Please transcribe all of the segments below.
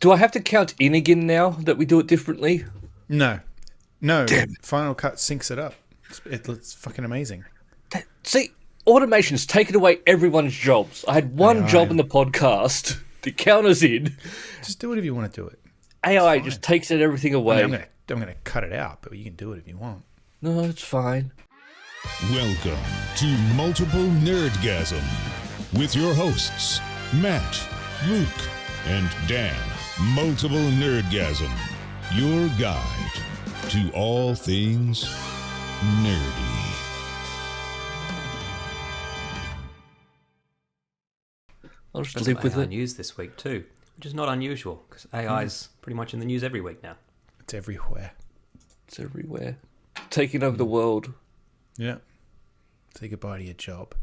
Do I have to count in again now that we do it differently? No. Final Cut syncs it up. It's fucking amazing. See, automation's taken away everyone's jobs. I had one job in the podcast to count us in. Just do whatever you want to do it. AI just takes everything away. I'm gonna cut it out, but you can do it if you want. No, it's fine. Welcome to Multiple Nerdgasm with your hosts, Matt, Luke, and Dan. Multiple Nerdgasm, your guide to all things nerdy. I'll just Got live some with AI it. news this week too, which is not unusual because AI is pretty much in the news every week now. It's everywhere. It's everywhere. Taking over the world. Yeah. Say goodbye to your job.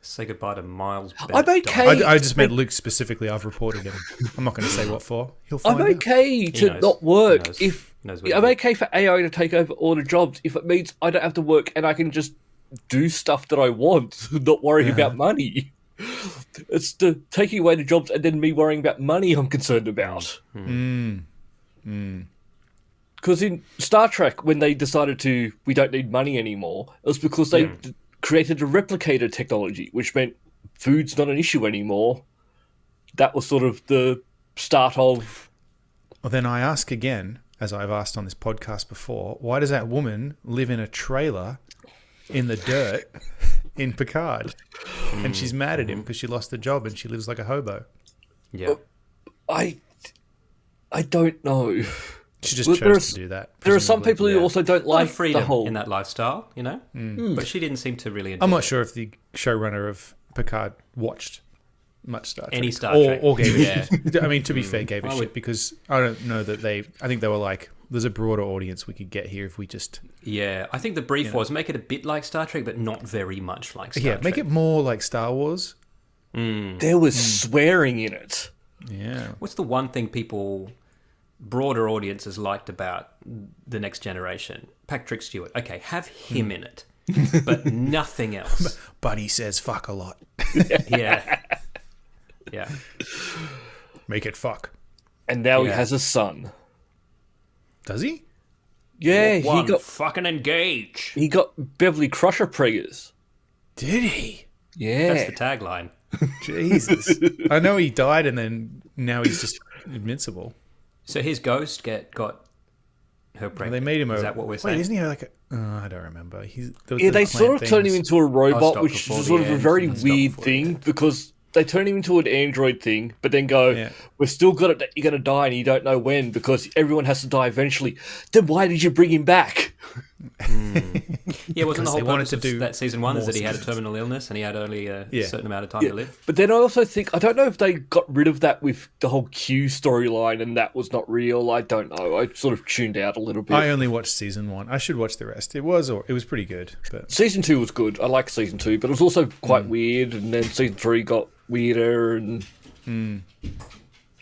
Say goodbye to Miles. I'm okay. I just meant Luke specifically. I've reported him. I'm not going to say what for. He'll find I'm out. okay to knows. not work He knows. if He knows what I'm you okay for AI to take over all the jobs if it means I don't have to work and I can just do stuff that I want, not worry about money. It's the taking away the jobs and then me worrying about money I'm concerned about. Because in Star Trek, when they decided we don't need money anymore, it was because they created a replicator technology, which meant food's not an issue anymore. That was sort of the start of... Well, then I ask again, as I've asked on this podcast before, why does that woman live in a trailer in the dirt in Picard? And she's mad at him because she lost the job and she lives like a hobo. Yeah. I don't know. She just chose to do that. There are some presumably. people who also don't like freedom the whole... in that lifestyle, you know. But she didn't seem to really enjoy I'm not it. sure if the showrunner of Picard watched much Star Trek. Any Star Trek. Or gave Yeah. a shit. I mean, to be fair, gave a I shit would- because I don't know that I think they were like, there's a broader audience we could get here if we just... Yeah, I think the brief was make it a bit like Star Trek, but not very much like Star Trek. make it more like Star Wars. There was swearing in it. Yeah. What's the one thing broader audiences liked about The Next Generation? Patrick Stewart. Okay, have him in it, but nothing else. But he says fuck a lot. Yeah. Yeah. Make it fuck. And now he Yeah. has a son. Does he? Yeah, Fucking engage. he got Beverly Crusher preggers. Did he? Yeah. That's the tagline. Jesus. I know he died and then now he's just invincible. So his ghost got her Well, pregnant. they made him Is that what we're saying? Wait, isn't he like a... I don't remember. They sort of turned him into a robot, stop which before is the sort of a end, very and stop weird before the thing end. because they turn him into an android thing, but then go, Yeah. we've still got it that you're going to die and you don't know when because everyone has to die eventually. Then why did you bring him back? Yeah, wasn't the Because they whole wanted purpose to of do that season one is more that he had a seasons. terminal illness and he had only a Yeah. certain amount of time to live? But then I also think, I don't know if they got rid of that with the whole Q storyline and that was not real. I don't know. I sort of tuned out a little bit. I only watched season 1. I should watch the rest. It was pretty good, but Season 2 was good. I like season 2, but it was also quite weird. And then season 3 got weirder and...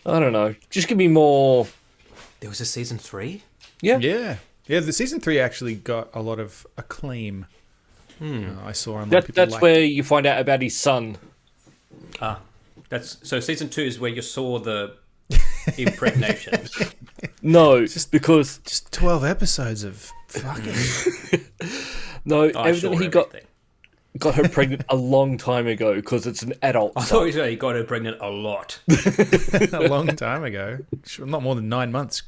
I don't know. Just give me more... There was a season 3? Yeah. yeah. The season 3 actually got a lot of acclaim. I saw on That's where you find out about his son. So season 2 is where you saw the impregnation. No, because... just 12 episodes of fucking... No, I saw evidently he got her pregnant a long time ago because it's an adult I son. thought you said he got her pregnant a lot. a long time ago. Sure, not more than 9 months,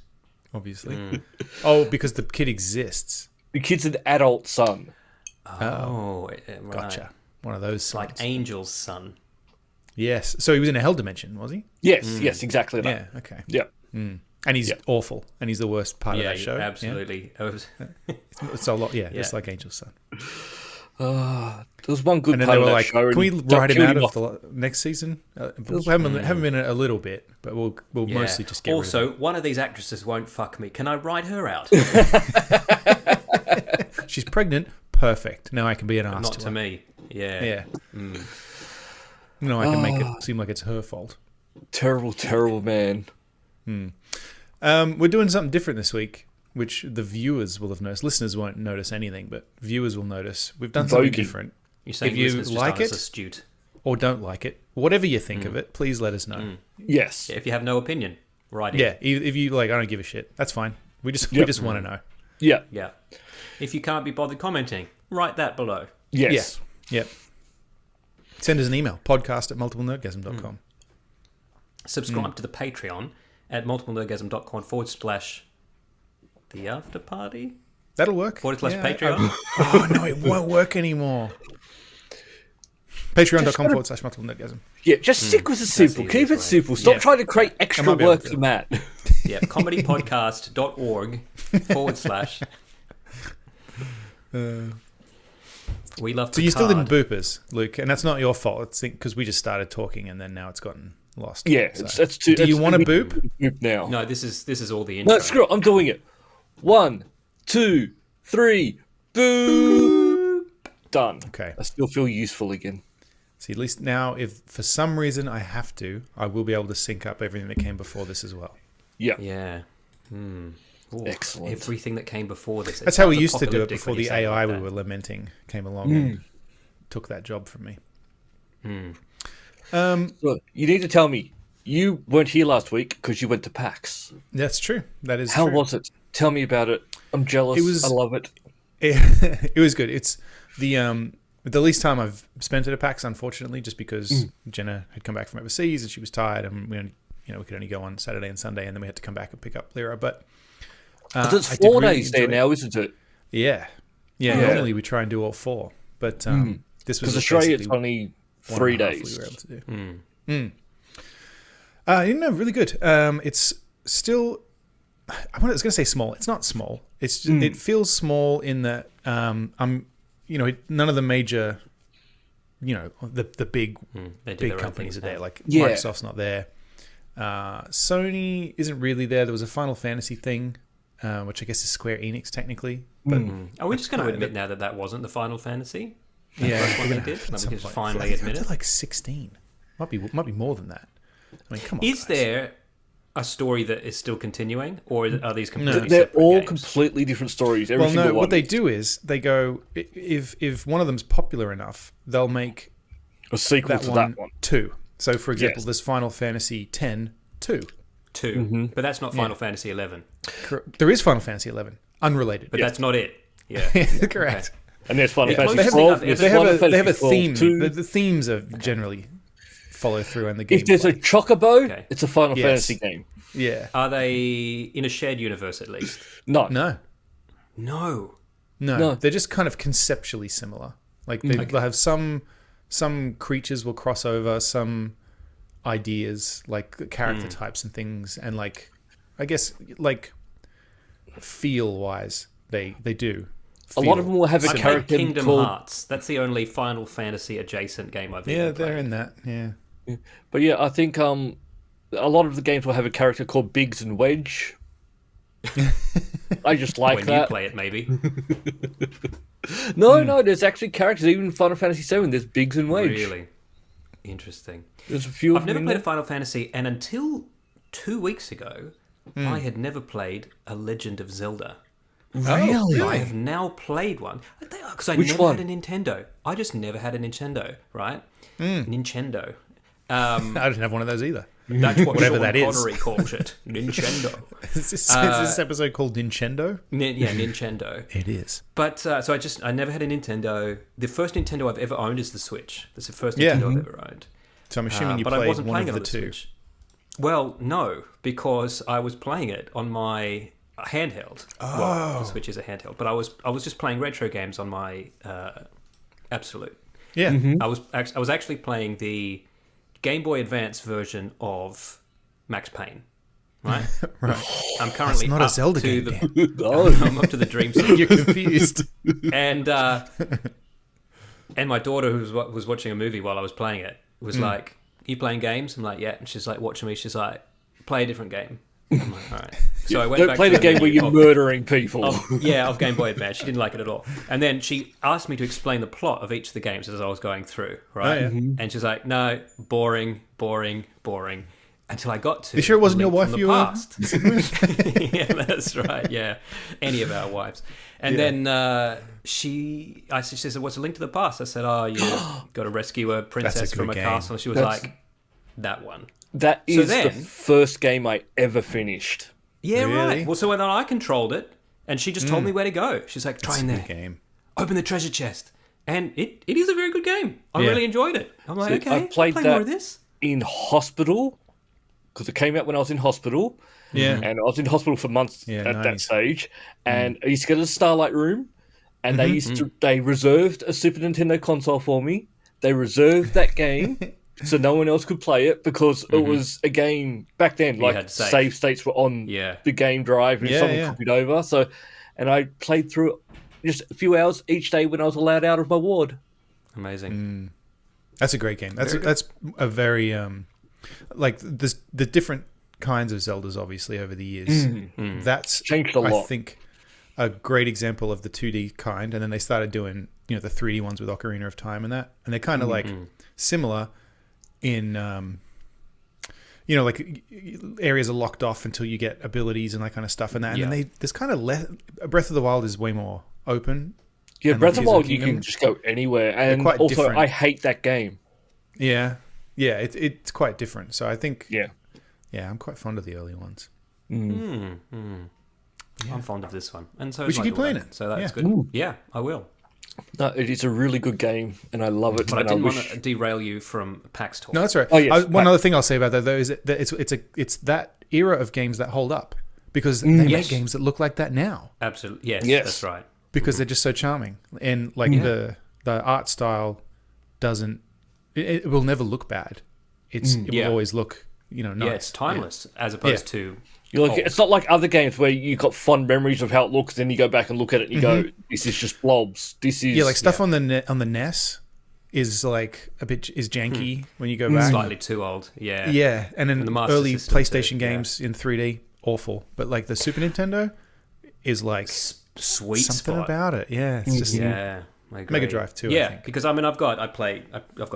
obviously. Oh, because the kid exists. The kid's an adult son. Oh, right. Gotcha. One of those It's like sons. Angel's son. Yes. So he was in a hell dimension, was he? Yes, yes, exactly that. Yeah, okay. Yeah. And he's awful. And he's the worst part of Yeah, that show. absolutely. It was- Yeah? It's a lot, Yeah. just like Angel's son. There was one good And then part they of were that like, show. can we and write him killed out of off. the next season? We haven't been a little bit, but we'll Yeah. mostly just get rid Also, of one of these actresses won't fuck me. Can I write her out? it. She's pregnant. Perfect. Now I can be an ass Not to to her. me. Yeah. Yeah. No, I can make it seem like it's her fault. Terrible, terrible man. We're doing something different this week, which the viewers will have noticed. Listeners won't notice anything, but viewers will notice. We've done something Voguing. different. You're saying If you listeners just like aren't as it- astute. or don't like it. Whatever you think of it, please let us know. Yes. Yeah, if you have no opinion, write in. Yeah, if you like, I don't give a shit. That's fine. We just want to know. Yeah. Yeah. If you can't be bothered commenting, write that below. Yes. Yeah. Yep. Send us an email, podcast@multiplenerdgasm.com. Subscribe to the Patreon at multiplenerdgasm.com/the after party That'll work. /Patreon. Oh, no, it won't work anymore. Patreon.com/multiplenerdgasm. Yeah, just stick with the simple. the Keep easiest it way. simple. Stop Yeah. trying to create extra might be able work to. for Matt. Yeah, comedypodcast.org / We love So you still Picard. didn't boop us, Luke, and that's not your fault. It's because we just started talking and then now it's gotten lost. Yeah, So, that's too. do you want to boop? boop now? No, this is all the intro. No, screw it. I'm doing it. 1, 2, 3, boop. Done. Okay. I still feel useful again. See, at least now, if for some reason I have to, I will be able to sync up everything that came before this as well. Yeah. Yeah. Ooh, Excellent. Everything that came before this. That's how we used to do it before the AI we were lamenting came along and took that job from me. Look, you need to tell me. You weren't here last week because you went to PAX. That's true. That is How true. was it? Tell me about it. I'm jealous. It was- I love it. It was good. It's the least time I've spent at a PAX, unfortunately, just because Jenna had come back from overseas and she was tired, and we could only go on Saturday and Sunday, and then we had to come back and pick up Lyra. But It's I did 4 really days there enjoy it. now, isn't it? Yeah. Normally we try and do all 4, but this was Because Australia, it's basically only 1.5 3 days. we were able to do. Really good. It's still. I was going to say small. It's not small. It's just, it feels small in that none of the major, the big They do big their own companies things are there. now. Like Yeah. Microsoft's not there. Sony isn't really there. There was a Final Fantasy thing, which I guess is Square Enix technically. But Are we just going to admit now that one the Final Fantasy? yeah, First one we're they gonna did? have to at Like, some we just point. finally admit They're it? like 16. Might be more than that. I mean, come on. Is guys. there a story that is still continuing, or are these completely They're separate all games? completely different stories. Every Well, single no. one. What they do is they go if one of them's popular enough, they'll make a sequel that to one that one. 2. So, for example, Yes. there's Final Fantasy X 2. 2, but that's not Final Fantasy 11. There is Final Fantasy 11, unrelated. But that's not it. Yeah. Correct. And there's Final The Fantasy closest 12. thing I've there's ever- Final They have a Fantasy theme. 12 The themes are generally follow through, and the game. If there's a Chocobo, Okay. it's a Final Yes. Fantasy game. yeah, Are they in a shared universe at least? No. no, No. they're just kind of conceptually similar. Like they'll have some creatures will cross over, some ideas like character types and things, and like I guess like feel wise they do. A lot of them will have a I played character Kingdom called. Hearts. That's the only Final Fantasy adjacent game I've Yeah, even played. they're in that. Yeah. But yeah, I think a lot of the games will have a character called Biggs and Wedge. I just like When that. you play it, maybe. No, there's actually characters. Even in Final Fantasy VII, there's Biggs and Wedge. Really interesting. There's a few. I've of never them played in a Final Fantasy, and until 2 weeks ago, I had never played A Legend of Zelda. there. Really? I have now played one because I Which never one? had a Nintendo. I just never had a Nintendo, right? Nintendo. I didn't have one of those either. That's what Whatever Sean that is. Connery calls it. Nintendo. Is this episode called Nintendo? Yeah, Nintendo. It is. But so I never had a Nintendo. The first Nintendo I've ever owned is the Switch. That's the first Yeah. Nintendo I've ever owned. So I'm assuming you but I played wasn't one playing of it the on the two. Switch. Well, no, because I was playing it on my handheld. Oh. Well, the Switch is a handheld, but I was just playing retro games on my Absolute. Yeah. Mm-hmm. I was actually playing the Game Boy Advance version of Max Payne. Right. Right. I'm currently not a up Zelda to game, the. Oh, I'm up to the Dream Sequence. You're confused. and my daughter, who was watching a movie while I was playing it, was like, "You playing games?" I'm like, "Yeah." And she's like watching me. She's like, "Play a different game." I'm like, "All right." So I went don't back play to the game where you're of- murdering people. of Game Boy Advance. She didn't like it at all. And then she asked me to explain the plot of each of the games as I was going through. Right? Oh, yeah. And she's like, "No, boring, boring, boring." until I got to. You sure it wasn't a your link wife from you the were past? Yeah, that's right. Yeah, any of our wives. And then she said, "What's a link to the past?" I said, "Oh, you got to rescue a princess from a game. castle." And she was like, "That one." That is then- the first game I ever finished. Yeah, Really? right. Well, so then I controlled it, and she just told me where to go. She's like, "Try It's in a there, good game. open the treasure chest," and it is a very good game. I Yeah. really enjoyed it. I'm like, See, okay, I played play that more of this. in hospital because it came out when I was in hospital. Yeah. And I was in hospital for months Yeah, at that 90s. stage. And I used to go to the Starlight Room, and they reserved a Super Nintendo console for me. They reserved that game so no one else could play it because it was a game back then. Like had to save. save states were on Yeah. the game drive, and if Yeah, someone yeah. copied over. So, and I played through it just a few hours each day when I was allowed out of my ward. Amazing. That's a great game. That's a very like the different kinds of Zeldas, obviously, over the years. That's Changed a lot. I think a great example of the 2D kind, and then they started doing the 3D ones with Ocarina of Time and that, and they're kind of like similar in like areas are locked off until you get abilities and that kind of stuff and that, and then there's kind of less. Breath of the Wild is way more open. Yeah, And Breath of the Tears of Wild, the you can Kingdom. just go anywhere. And quite also, different. I hate that game. Yeah, it's quite different. So I think Yeah. I'm quite fond of the early ones. I'm fond of this one, and so We is should my keep playing daughter, it. So that's Yeah. good. Yeah, I will. No, it is a really good game, and I love it. But I and didn't wish... want to derail you from PAX talk. No, that's right. Oh, yes. One other thing I'll say about that though is that it's that era of games that hold up because they make Yes. games that look like that now Absolutely. Yes, Yes. that's right. because they're just so charming and like the art style doesn't it will never look bad. It will always look nice. Yeah, it's timeless as opposed to. You're like, old. it's not like other games where you got fond memories of how it looks, then you go back and look at it and you go, "This is just blobs. This is Like stuff on the on the NES is like a bit is janky when you go back. Slightly too old. Yeah. Yeah, and then the Master early System PlayStation too, yeah. games in 3D awful, but like the Super Nintendo is like Sweet something spot. about it. Yeah, it's just Yeah. I agree. Mega Drive too, I Yeah, think. because I mean, I've got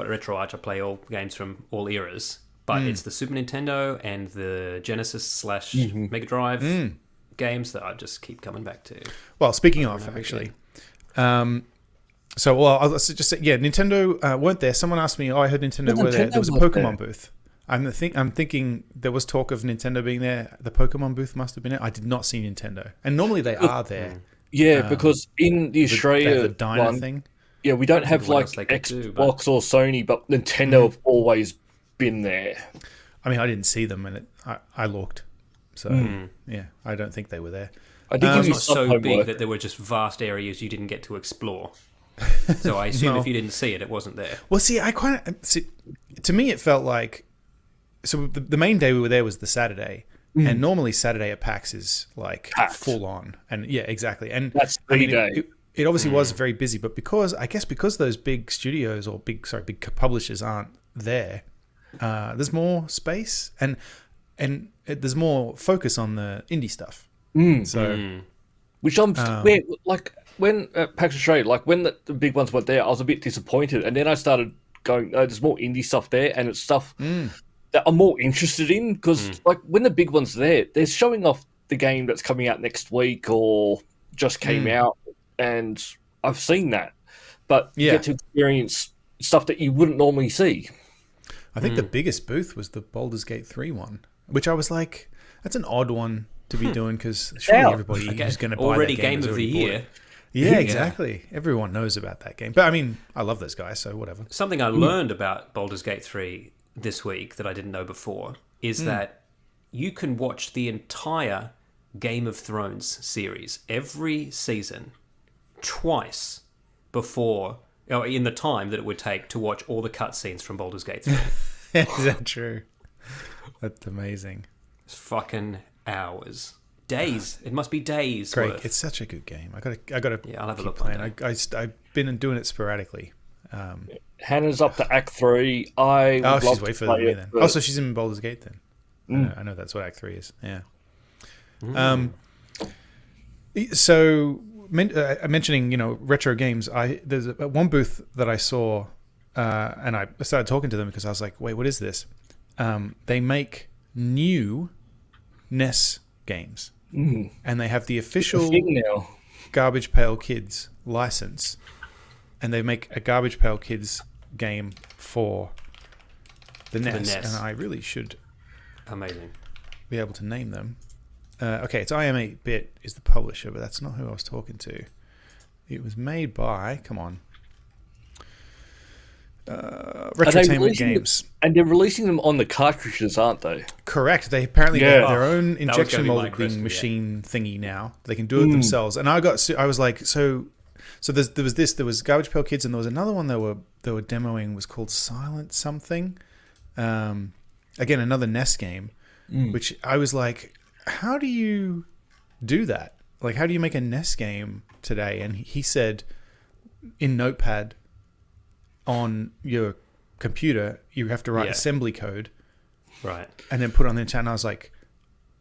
Retro Arch. I play all games from all eras, but it's the Super Nintendo and the Genesis / Mega Drive games that I just keep coming back to. Well, speaking of, actually, I'll just say, Nintendo weren't there. Someone asked me, I heard Nintendo Well, were there. Nintendo There was a was Pokemon there. booth. I'm thinking there was talk of Nintendo being there. The Pokemon booth must have been there. I did not see Nintendo. And normally they are there. Yeah, because in the They have Australia the Diner one, thing. yeah, we don't have what like else they could do, Xbox or Sony, but Nintendo have always been there. I mean, I didn't see them, and I looked. So, yeah, I don't think they were there. I did give It's you not some so homework. big that there were just vast areas you didn't get to explore. So I assume No. if you didn't see it, it wasn't there. Well, see, to me, it felt like so the main day we were there was the Saturday, and normally Saturday at PAX is like Packed. full on, and yeah, exactly. And That's the day. It obviously was very busy, but because those big studios or big publishers aren't there, there's more space and there's more focus on the indie stuff. So Which I'm like when PAX Australia, like when the big ones weren't there, I was a bit disappointed, and then I started going, there's more indie stuff there, and it's stuff that I'm more interested in because like when the big ones are there, they're showing off the game that's coming out next week or just came out, and I've seen that, but you get to experience stuff that you wouldn't normally see. I think the biggest booth was the Baldur's Gate 3 one, which I was like, that's an odd one to be doing because surely Yeah. everybody who's going to buy Already that game game has of the already bought year. it. Yeah, exactly. Everyone knows about that game. But I mean, I love those guys, so whatever. Something I learned about Baldur's Gate 3 this week that I didn't know before is that you can watch the entire Game of Thrones series, every season, twice before, in the time that it would take to watch all the cutscenes from Baldur's Gate 3. Is that true? That's amazing. It's fucking hours. Days. It must be days Craig, worth. it's such a good game. I gotta I'll have a keep look playing. one I've been doing it sporadically. Hannah's up to Act 3. I would love She's to way further play than me it, then. but- Oh, so she's in Baldur's Gate then. I know that's what Act 3 is. Yeah. So mentioning retro games, there's one booth that I saw, and I started talking to them because I was like, wait, what is this? They make new NES games. And they have the official Thing now. Garbage Pail Kids license. And they make a Garbage Pail Kids game for the NES. And I really should Amazing. be able to name them. Okay, it's IM8-Bit is the publisher, but that's not who I was talking to. It was made by, come on, Retrotainment Games. And they're releasing them on the cartridges, aren't they? Correct. They apparently have their own injection gonna be my molding question, machine thingy now. They can do it themselves. And I was like, so there was Garbage Pail Kids, and there was another one they were demoing, was called Silent something. Again, another NES game, which I was like, how do you do that? Like, how do you make a NES game today? And he said, in Notepad on your computer, you have to write assembly code. Right. And then put it on the internet. And I was like,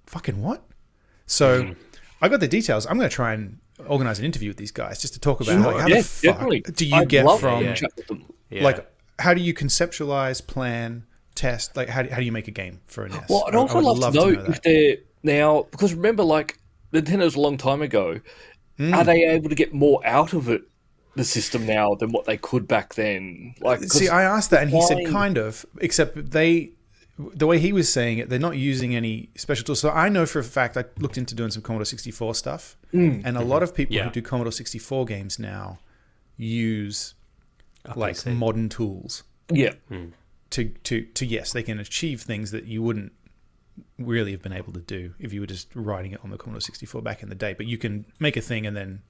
fucking what? So I got the details. I'm going to try and organize an interview with these guys just to talk about how the fuck definitely. do you get from, Yeah. like, how do you conceptualize, plan, test? Like, how do you make a game for a NES? Well, I'd also love to know if they're now, because remember, like, Nintendo's a long time ago, are they able to get more out of it, the system now, than what they could back then? Like, see, I asked that, and he said kind of, except the way he was saying it, they're not using any special tools. So I know for a fact, I looked into doing some Commodore 64 stuff, and a lot of people who do Commodore 64 games now use like modern tools. Yeah. To yes, they can achieve things that you wouldn't really have been able to do if you were just writing it on the Commodore 64 back in the day. But you can make a thing and then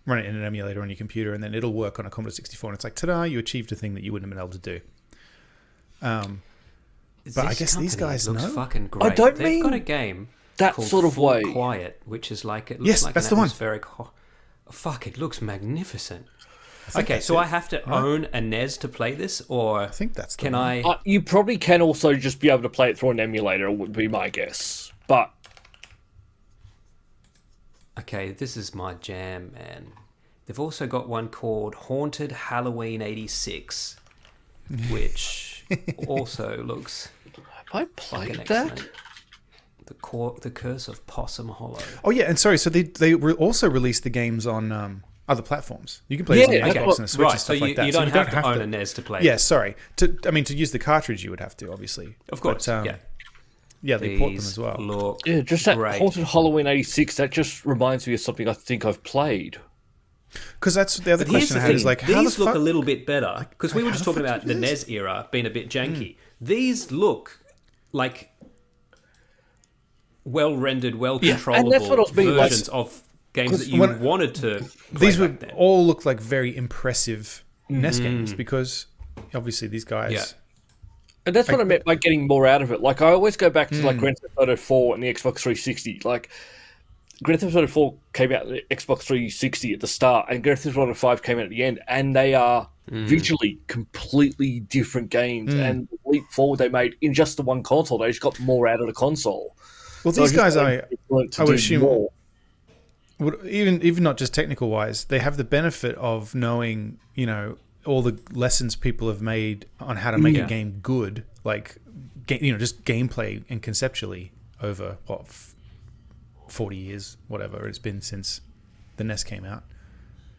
run it in an emulator on your computer, and then it'll work on a Commodore 64. And it's like, ta-da, you achieved a thing that you wouldn't have been able to do. But I guess these guys looks know. fucking great. I don't They've mean got a game that called sort of Full way. Quiet, which is like it looks Yes, like that's an the one. atmospheric. Fuck, it looks magnificent. think Okay, that's so it, I have to own a NES to play this, or I think that's the can one. I? You probably can also just be able to play it through an emulator, would be my guess. But Okay, this is my jam, man. They've also got one called Haunted Halloween '86, which also looks I like played an that. excellent. The Curse of Possum Hollow. Oh yeah, and sorry, so they also released the games on other platforms. You can play it on the Yeah, Xbox and the Switch right, and so stuff like that. you don't have to own a NES to play. Yeah, sorry. To use the cartridge, you would have to, obviously. Of course. But, yeah, they port them as well. Look Yeah, just that great. Haunted Halloween '86. That just reminds me of something I think I've played. Because that's the other But here's question the I had thing, is like, how these the look fuck? a little bit better because we were how just the talking fuck about do the this? NES era being a bit janky. These look like well rendered, well controllable and that's what I was being like- versions of games that you when- wanted to. Play These back would then. all look like very impressive NES games because obviously these guys. Yeah. And that's what I meant by getting more out of it. Like, I always go back to, like, Grand Theft Auto 4 and the Xbox 360. Like, Grand Theft Auto 4 came out on the Xbox 360 at the start, and Grand Theft Auto 5 came out at the end, and they are visually completely different games. And the leap forward they made in just the one console, they just got more out of the console. Well, So these just guys, learned to I would do assume, more. would even not just technical wise, they have the benefit of knowing, all the lessons people have made on how to make a game good, like, just gameplay and conceptually over 40 years, whatever it's been since the NES came out.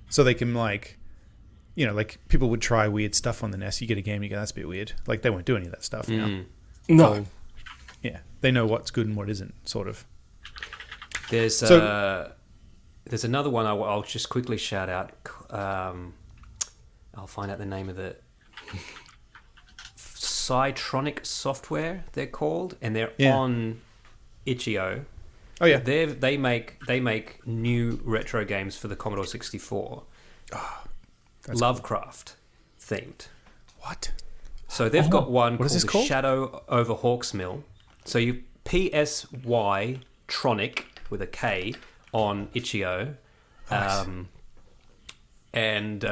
So they can like people would try weird stuff on the NES. You get a game, you go, that's a bit weird. Like, they won't do any of that stuff now. No. Yeah, they know what's good and what isn't, sort of. There's So- there's another one I'll just quickly shout out. I'll find out the name of the Cytronic Software. They're called, and they're on Itch.io. Oh yeah, They make new retro games for the Commodore 64. Lovecraft themed. what? So they've got one called is this the called? Shadow over Hawksmill. So you PSY Tronic with a K on Itch.io. And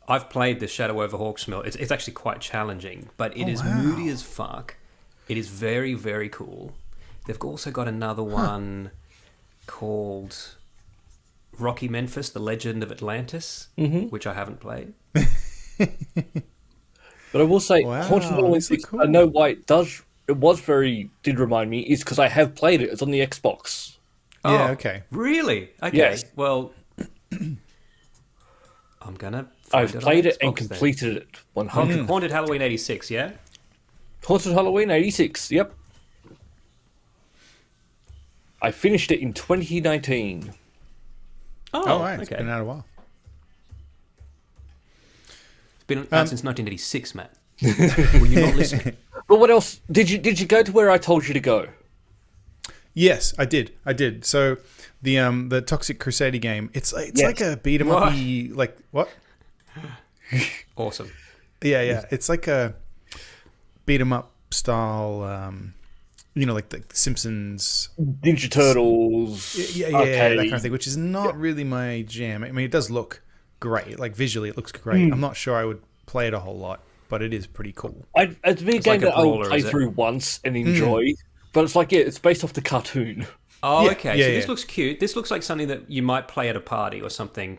I've played the Shadow over Hawksmill. It's actually quite challenging, but it is moody as fuck. It is very, very cool. They've also got another one called Rocky Memphis, The Legend of Atlantis, which I haven't played. But I will say, Wow, Haunted Halloween these look 6, cool. I know why it does it did remind me is because I have played it. It's on the Xbox. Yeah, okay. Really? Okay. Yes. Well, I'm gonna. I've played it and Xbox then. completed it. 100. Haunted Halloween '86. Yeah. Haunted Halloween 86. Yep. I finished it in 2019. Oh, right. It's okay. been out a while. It's been out since 1986, Matt. Were you not listening? But what else? Did you go to where I told you to go? Yes, I did. So the Toxic Crusader game, it's like a beat 'em up, like what? Awesome. Yeah. It's like a beat 'em up style, like the Simpsons, Ninja Turtles. yeah, that kind of thing, which is not really my jam. I mean, it does look great. Like visually, it looks great. I'm not sure I would play it a whole lot, but it is pretty cool. It's been a game like a that I'll brawler, play is it? through once and enjoy. But it's like, it's based off the cartoon. Oh, Yeah, okay. yeah, So this yeah. looks cute. This looks like something that you might play at a party or something.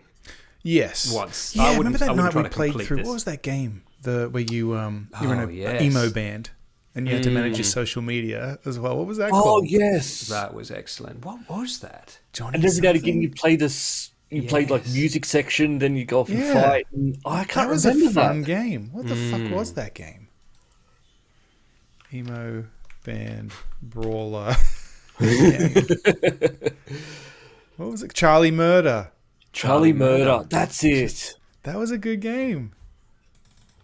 Yes. Once. Yeah, I remember wouldn't that night try we to played complete through? this. What was that game? Where you were in a yes. emo band and you had to manage your social media as well. What was that Oh, called? yes. That was excellent. What was that? Johnny And every now and again, something? you play this. You played like Yes. music section, then you go off and Yeah. fight. And I can't That was a remember fun that. game. What the fuck was that game? Emo band brawler. What was it? Charlie Murder. Charlie Murder. That's it. That was a good game.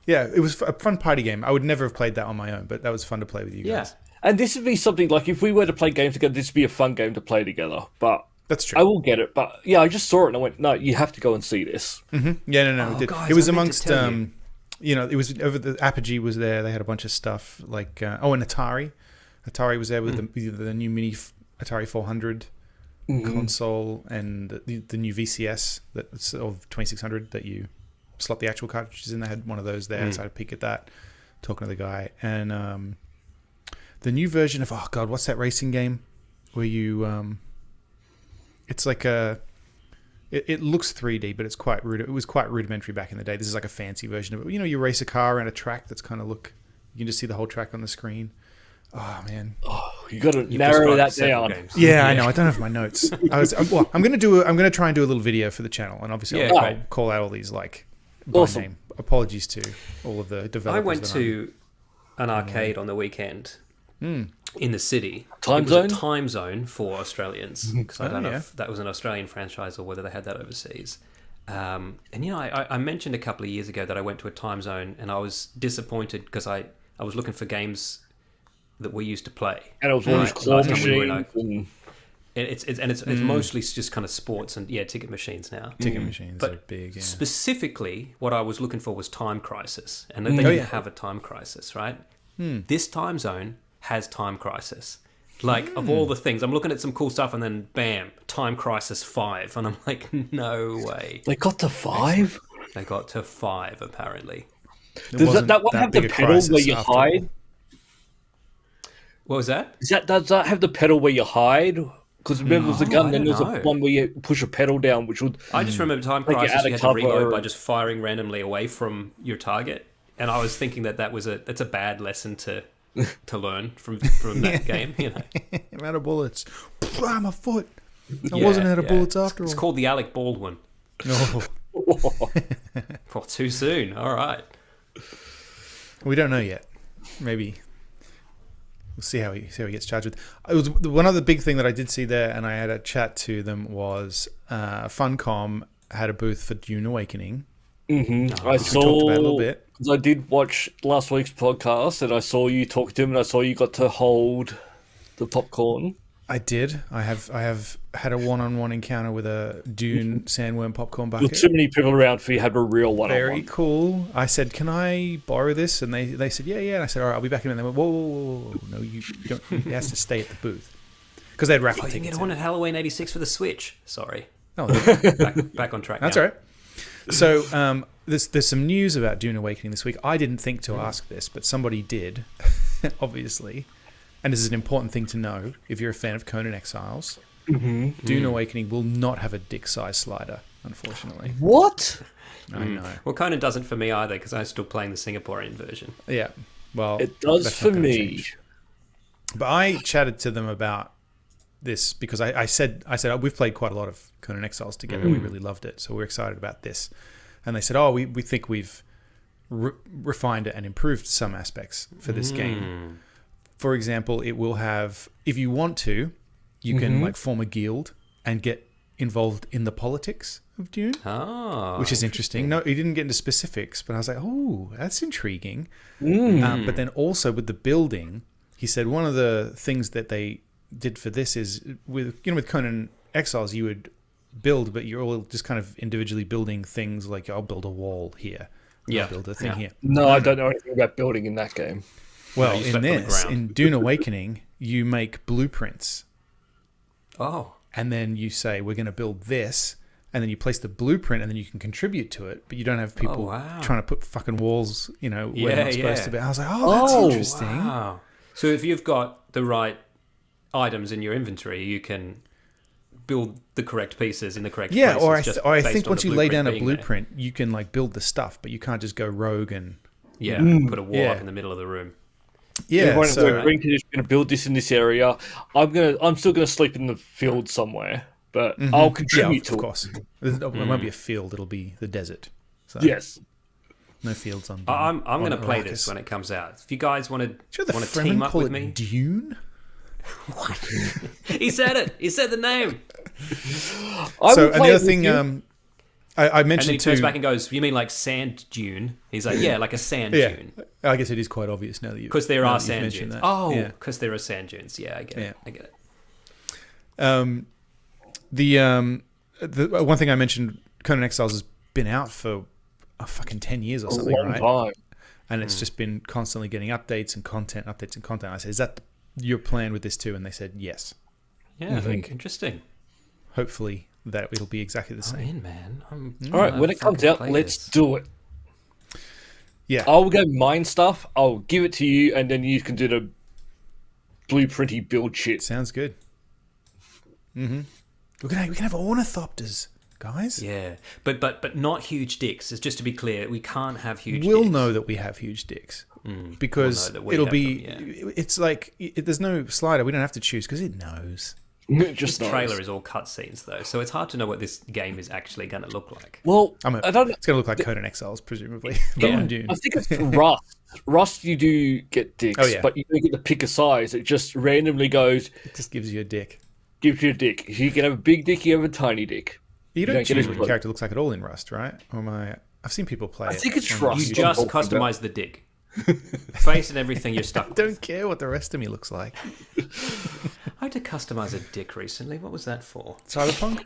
Yeah, it was a fun party game. I would never have played that on my own, but that was fun to play with you Yeah. guys. And this would be something like if we were to play games together, this would be a fun game to play together. But That's true. I will get it. But yeah, I just saw it and I went, no, you have to go and see this. Yeah, no, Oh, it did. guys, It was I meant to amongst, tell it was over the Apogee was there. They had a bunch of stuff like, and Atari. Atari was there with the new mini Atari 400 console and the new VCS that's of 2600 that you slot the actual cartridges in. They had one of those there, so I had a peek at that, talking to the guy. And the new version of, oh God, what's that racing game where you, it's like it looks 3D, but it's quite it was quite rudimentary back in the day. This is like a fancy version of it. You know, you race a car around a track that's kind of you can just see the whole track on the screen. Oh man. You got to You've narrow described that several down. games. Yeah, I know. I don't have my notes. I'm going to try and do a little video for the channel, and obviously Yeah, I'll great. call out all these like by Awesome. name. Apologies to all of the developers. I went that to an arcade on the weekend in the city. Time it was zone? a time zone for Australians because I don't know yeah. if that was an Australian franchise or whether they had that overseas. And I mentioned a couple of years ago that I went to a time zone and I was disappointed because I was looking for games that we used to play. And it was all these claw Last time we were in machines. It's mostly just kind of sports and ticket machines now. Ticket machines But are big. Yeah. Specifically, what I was looking for was Time Crisis, and they Oh, didn't yeah. have a Time Crisis, right? This time zone has Time Crisis. Like of all the things, I'm looking at some cool stuff, and then bam, Time Crisis 5, and I'm like, no way. They got to 5? They got to 5 apparently. It Does wasn't that one have the big a pedal crisis where you after all. hide? What was that? Does that have the pedal where you hide? Because remember, there was a gun, I then don't there's a know. one where you push a pedal down, which would. I just remember Time Take it Crisis. out You of had to reload cover. by just firing randomly away from your target, and I was thinking that's a bad lesson to learn from that game. You know, I'm out of bullets. I'm a foot. I wasn't out of bullets after all. It's called the Alec Baldwin. No. Oh, too soon. All right. We don't know yet. Maybe we'll see how he gets charged with. It was one other big thing that I did see there, and I had a chat to them was Funcom had a booth for Dune Awakening. Mm-hmm. I We talked about it a little saw. bit. Because I did watch last week's podcast, and I saw you talk to him, and I saw you got to hold the popcorn. I did. I have had a one-on-one encounter with a Dune sandworm popcorn There were bucket. too many people around for you to have a real Very one-on-one. cool. I said, "Can I borrow this?" And they said, "Yeah." And I said, "All right, I'll be back in." And they went, "Whoa. No, you don't. It has to stay at the booth because they had raffle Oh, you can tickets." get one at Halloween '86 for the Switch. Sorry. No, Back on track. that's now. all right. So there's some news about Dune Awakening this week. I didn't think to ask this, but somebody did, obviously. And this is an important thing to know if you're a fan of Conan Exiles. Dune Awakening will not have a dick size slider, unfortunately. What? I know. Well, Conan doesn't for me either because I'm still playing the Singaporean version. Yeah. Well, It does that's for not gonna me. change. But I chatted to them about this because I said oh, we've played quite a lot of Conan Exiles together. We really loved it, so we're excited about this. And they said, oh, we think we've refined it and improved some aspects for this game. For example, it will have, if you want to, you can like form a guild and get involved in the politics of Dune, which is interesting. No, he didn't get into specifics, but I was like, oh, that's intriguing. But then also with the building, he said one of the things that they did for this is with Conan Exiles, you would build, but you're all just kind of individually building things. Like, I'll build a wall here. I'll build a thing here. No, I don't know anything about building in that game. Well, in this, in Dune Awakening, you make blueprints. Oh. And then you say, we're going to build this. And then you place the blueprint and then you can contribute to it. But you don't have people trying to put fucking walls, where they're not supposed to be. I was like, that's interesting. Wow. So if you've got the right items in your inventory, you can build the correct pieces in the correct places. Or I think once you lay down a blueprint, you can like build the stuff, but you can't just go rogue and put a wall up in the middle of the room. Yeah, so we're going to build this in this area. I'm still gonna sleep in the field somewhere, but I'll contribute to it. Of course, it won't be a field; it'll be the desert. So yes, no fields on. Dune, I'm going to play this when it comes out. If you guys want to team up with me, Dune. What? He said it. He said the name. So, and the other thing, I mentioned, and then he turns back and goes, "You mean like sand dune?" He's like, "Yeah, like a sand dune." I guess it is quite obvious now that you, because there are sand dunes. That. Oh, because there are sand dunes. Yeah, I get it. I get it. The one thing I mentioned, Conan Exiles has been out for fucking 10 years or something, right? Time. And it's just been constantly getting updates and content. I said, "Is that your plan with this too?" And they said, "Yes." Yeah, I think interesting. Hopefully that it'll be exactly the same. I'm in, man. All right, when it comes out, let's do it. Yeah. I'll go mine stuff. I'll give it to you, and then you can do the blueprinty build shit. Sounds good. We can have ornithopters, guys. Yeah, but not huge dicks. It's just to be clear, we can't have huge. We'll dicks. know that we have huge dicks because it'll be. It's like there's no slider. We don't have to choose because it knows. Just the trailer is all cutscenes though, so it's hard to know what this game is actually going to look like. Well, I don't. It's going to look like Conan Exiles, presumably. But on Dune. I think it's Rust. Rust, you do get dicks, but you don't get to pick a size. It just randomly goes. It just gives you a dick. Gives you a dick. You can have a big dick. You have a tiny dick. You don't choose what your character looks like at all in Rust, right? Or I've seen people play. I think it's Rust. You just customize the dick, face and everything. You're stuck. I don't care what the rest of me looks like. I had to customize a dick recently. What was that for? Cyberpunk?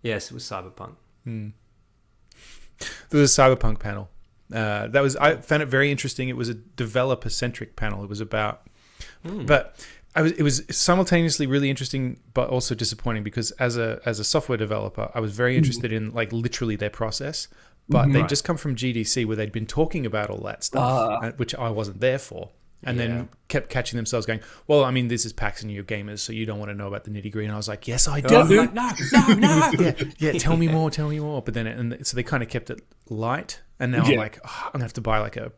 Yes, it was Cyberpunk. There was a Cyberpunk panel. I found it very interesting. It was a developer-centric panel. It was about... But it was simultaneously really interesting, but also disappointing because as a software developer, I was very interested in like literally their process. But they'd just come from GDC where they'd been talking about all that stuff, which I wasn't there for. And then kept catching themselves going, well, I mean, this is PAX and you're gamers, so you don't want to know about the nitty-gritty. And I was like, yes, I do. No. Yeah, tell me more. But then, so they kind of kept it light. And now I'm like, I'm going to have to buy like a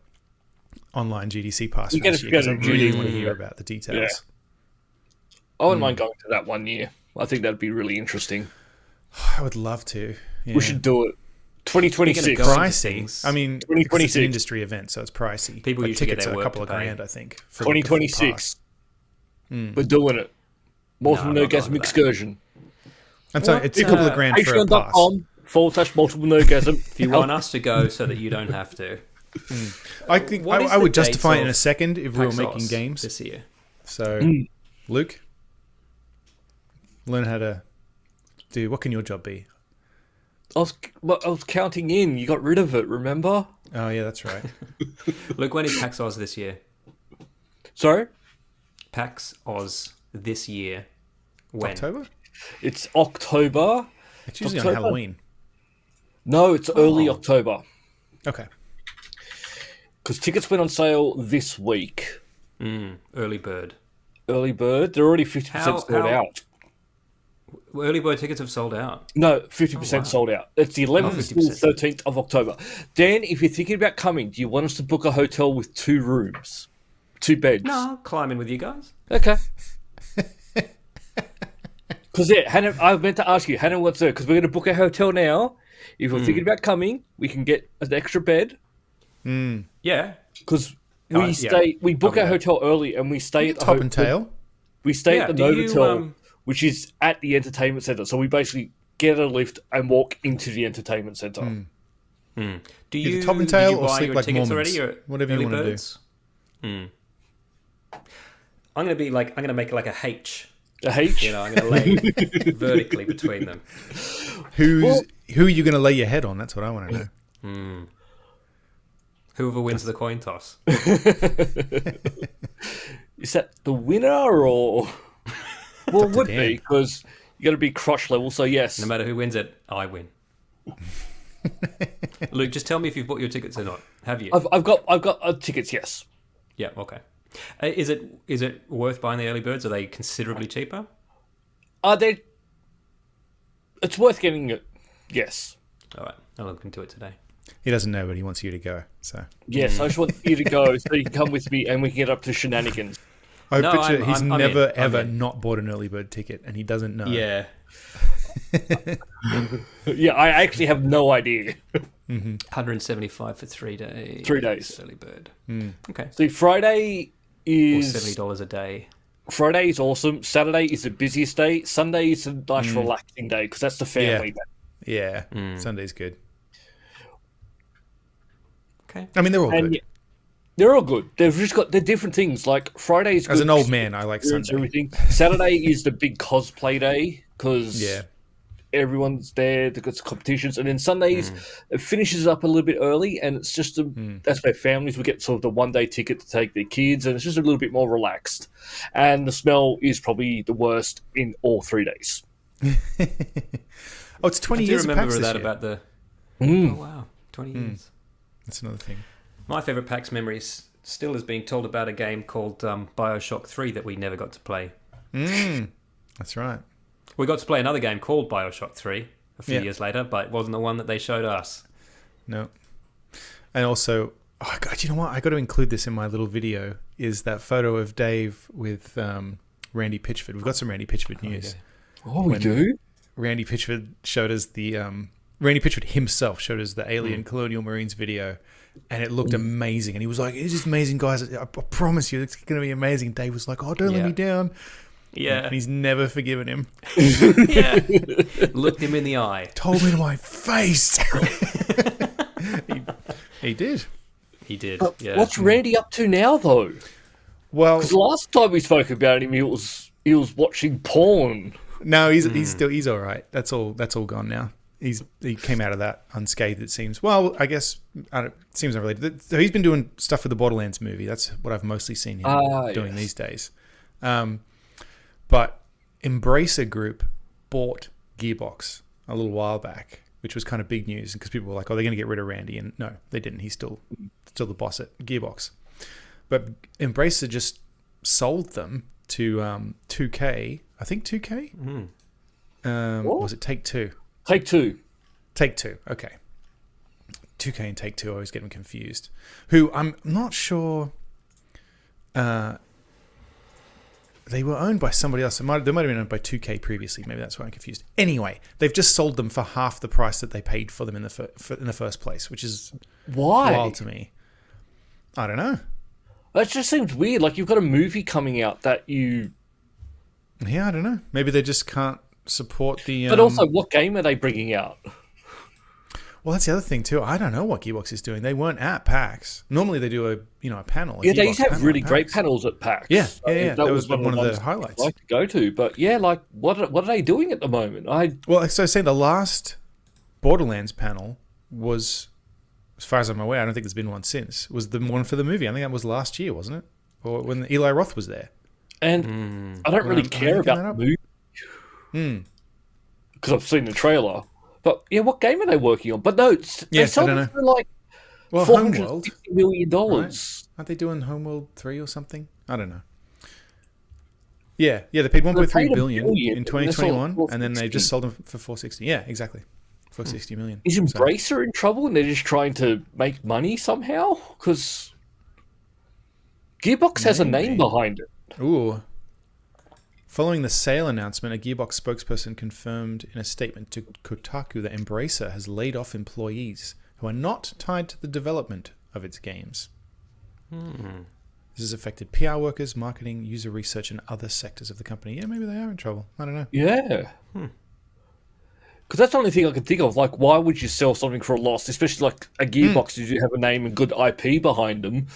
online GDC pass for this year because I really want to hear about the details. Yeah. I wouldn't mind going to that one year. I think that'd be really interesting. I would love to. Yeah. We should do it. 2026. Pricey. I mean, 2026. It's an industry event, so it's pricey. People usually get their work a couple of to pay. grand, I think. For 2026. We're doing it. Multiple Nerdgasm excursion. I'm sorry, it's a couple of grand for a pass. Patreon.com/multiple nerdgasm. If you want us to go so that you don't have to. I think I would justify it in a second if we were making games this year. So, Luke, learn how to do. What can your job be? I was counting in. You got rid of it, remember? Oh, yeah, that's right. Luke, when is PAX Oz this year? Sorry? PAX Oz this year. When? October? It's October. It's usually on Halloween. No, it's early October. Okay. Because tickets went on sale this week. Early bird. Early bird? They're already 50% sold out. Early bird tickets have sold out. No, 50% sold out. It's the 11th to the 13th of October. Dan, if you're thinking about coming, do you want us to book a hotel with 2 rooms? 2 beds? No, I'll climb in with you guys. Okay. Because Hannah, I meant to ask you, Hannah, what's there? Because we're going to book a hotel now. If we're thinking about coming, we can get an extra bed. Yeah. Because Oh, we book Double our bed. hotel early, and we stay at the Top and tail. We stay Yeah, at the do you, Novotel, which is at the entertainment center. So we basically get a lift and walk into the entertainment center. Do Either you top and did tail you or buy sleep your like tickets Mormons. already? Or Whatever you early wanna do. birds? I'm gonna make like a H. A H. You know, I'm gonna lay vertically between them. Who are you going to lay your head on? That's what I want to know. Whoever wins the coin toss. Is that the winner or? Well, it would Dan. be because you got to be crotch level. So yes, No matter who wins it, I win. Luke, just tell me if you've bought your tickets or not. Have you? I've got tickets. Yes. Yeah. Okay. Is it worth buying the early birds? Are they considerably cheaper? Are they? It's worth getting it. Yes. All right. I'll look into it today. He doesn't know, but he wants you to go. So Yes, I just want you to go so you can come with me and we can get up to shenanigans. I No, bet you I'm- he's I'm never in. I'm ever in. not bought an early bird ticket, and he doesn't know. Yeah. Yeah, I actually have no idea. 175 for 3 days. 3 days. Early bird. Okay. See, Friday Or is $70 a day. Friday is awesome. Saturday is the busiest day. Sunday is a nice relaxing day because that's the family day. Yeah. Sunday's good. Okay. I mean, they're all And good. yeah, they're all good. They've just got they're different things. Like Friday is good As an old because man, I like experience Sunday. everything. Saturday is the big cosplay day because Yeah. everyone's there. They've got competitions, and then Sundays it finishes up a little bit early, and it's just that's where families will get sort of the 1 day ticket to take their kids, and it's just a little bit more relaxed. And the smell is probably the worst in all 3 days. Oh, it's 20 I do years of remember PAX this that year. about the... Oh, wow. 20 years. That's another thing. My favourite PAX memory still is being told about a game called Bioshock 3 that we never got to play. That's right. We got to play another game called Bioshock 3 a few Yeah. years later, but it wasn't the one that they showed us. No. And also, oh God, you know what? I got to include this in my little video. Is that photo of Dave with Randy Pitchford? We've got some Randy Pitchford news. Oh, we do. Randy Pitchford showed us the Randy Pitchford himself showed us the Alien Colonial Marines video, and it looked amazing. And he was like, "It's just amazing, guys. I promise you, it's going to be amazing." Dave was like, "Oh, don't let Yeah. me down." Yeah. And he's never forgiven him. Yeah. Looked him in the eye. Told me to my face. he did. He did. But Yeah. what's Randy up to now, though? Well, Because last time we spoke about him, he was watching porn. no, he's all right. That's all gone now. He came out of that unscathed, it seems. Well, I guess it seems unrelated. So he's been doing stuff for the Borderlands movie. That's what I've mostly seen him doing these days. But Embracer Group bought Gearbox a little while back, which was kind of big news because people were like, "Oh, they're going to get rid of Randy," and no, they didn't. He's still the boss at Gearbox. But Embracer just sold them to 2K. I think 2K. Was it Take Two? Take Two. Take Two. Okay. 2K and Take Two. I always get them confused. Who I'm not sure. They were owned by somebody else. They might have been owned by 2K previously. Maybe that's why I'm confused. Anyway, they've just sold them for half the price that they paid for them in the first place, which is Why? wild to me. I don't know. That just seems weird. Like you've got a movie coming out that you. Yeah, I don't know. Maybe they just can't support the. But also, what game are they bringing out? Well, that's the other thing too. I don't know what Gearbox is doing. They weren't at PAX. Normally, they do a panel. Yeah, they Gearbox used to have panel really at great PAX. panels at PAX. Yeah. That was one of the ones highlights. I'd like to go to, but yeah, like what are they doing at the moment? Well, so I say the last Borderlands panel was, as far as I'm aware, I don't think there's been one since. Was the one for the movie? I think that was last year, wasn't it? Or when Eli Roth was there. And I don't really I'm care looking that about up. the movie because I've seen the trailer. But yeah, what game are they working on? But no, they Yeah, I sold don't it know. for like Well, $450 Homeworld. million. Right. Aren't they doing Homeworld 3 or something? I don't know. Yeah, they paid 1.3 paid $1 billion billion, in and they sold 2021, and then they 460. just sold them for 460. Yeah, exactly. 460 million. Is So- Embracer in trouble and they're just trying to make money somehow? Because Gearbox has a name Maybe. behind it. Ooh, Following the sale announcement, a Gearbox spokesperson confirmed in a statement to Kotaku that Embracer has laid off employees who are not tied to the development of its games. This has affected PR workers, marketing, user research, and other sectors of the company. Yeah, maybe they are in trouble. I don't know. Yeah. Because that's the only thing I can think of. Like, why would you sell something for a loss? Especially like a Gearbox, if you have a name and good IP behind them.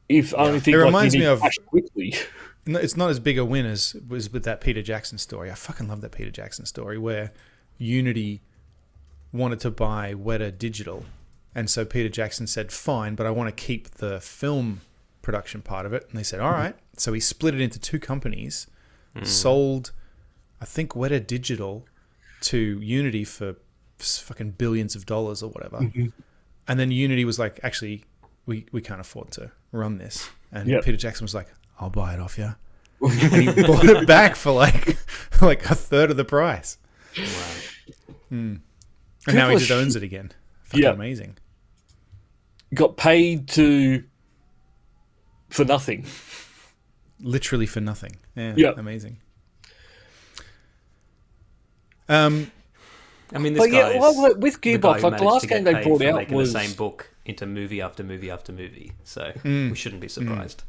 If only think It like reminds you me need of- cash quickly. No, it's not as big a win as was with that Peter Jackson story. I fucking love that Peter Jackson story where Unity wanted to buy Weta Digital. And so Peter Jackson said, fine, but I want to keep the film production part of it. And they said, all right. So he split it into two companies, sold, I think, Weta Digital to Unity for fucking billions of dollars or whatever. And then Unity was like, actually, we can't afford to run this. And Peter Jackson was like, I'll buy it off you. And he bought it back for like a third of the price. Wow. And now he just owns it again. Fucking amazing. Got paid for nothing. Literally for nothing. Yeah. Amazing. I mean, this But guy is with the guy Gearbox, who like the managed last to game get they paid brought for out making was the same book into movie after movie after movie. So we shouldn't be surprised.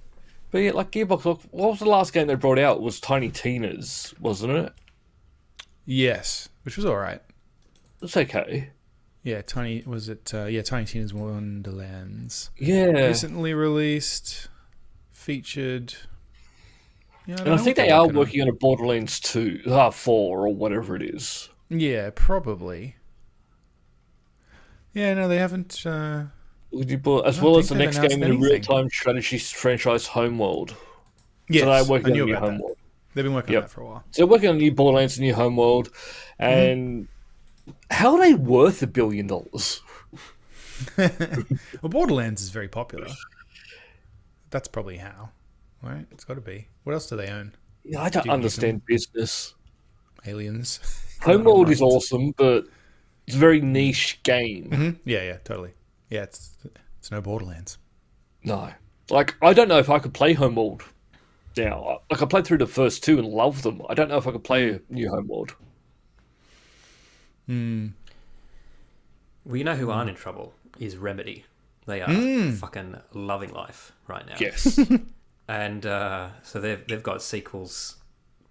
But yeah, like Gearbox, like, what was the last game they brought out? It was Tiny Tina's, wasn't it? Yes, which was all right. It's okay. Yeah, Tiny Tina's Wonderlands. Yeah. Recently released, featured. Yeah, And I think they are working on a Borderlands 2, 4 or whatever it is. Yeah, probably. Yeah, no, they haven't. As well as the next game in the real-time strategy franchise, Homeworld. Yes, so they're working I knew on a new about that. Homeworld. They've been working on that for a while. So they're working on new Borderlands, a new Homeworld, and how are they worth $1 billion? Well, Borderlands is very popular. That's probably how, right? It's got to be. What else do they own? Yeah, I don't understand business. Aliens. Homeworld is awesome, but it's a very niche game. Yeah, totally. Yeah, it's no Borderlands. No. Like, I don't know if I could play Homeworld now. Like, I played through the first two and loved them. I don't know if I could play a new Homeworld. Well, you know who aren't in trouble is Remedy. They are fucking loving life right now. Yes. And so they've got sequels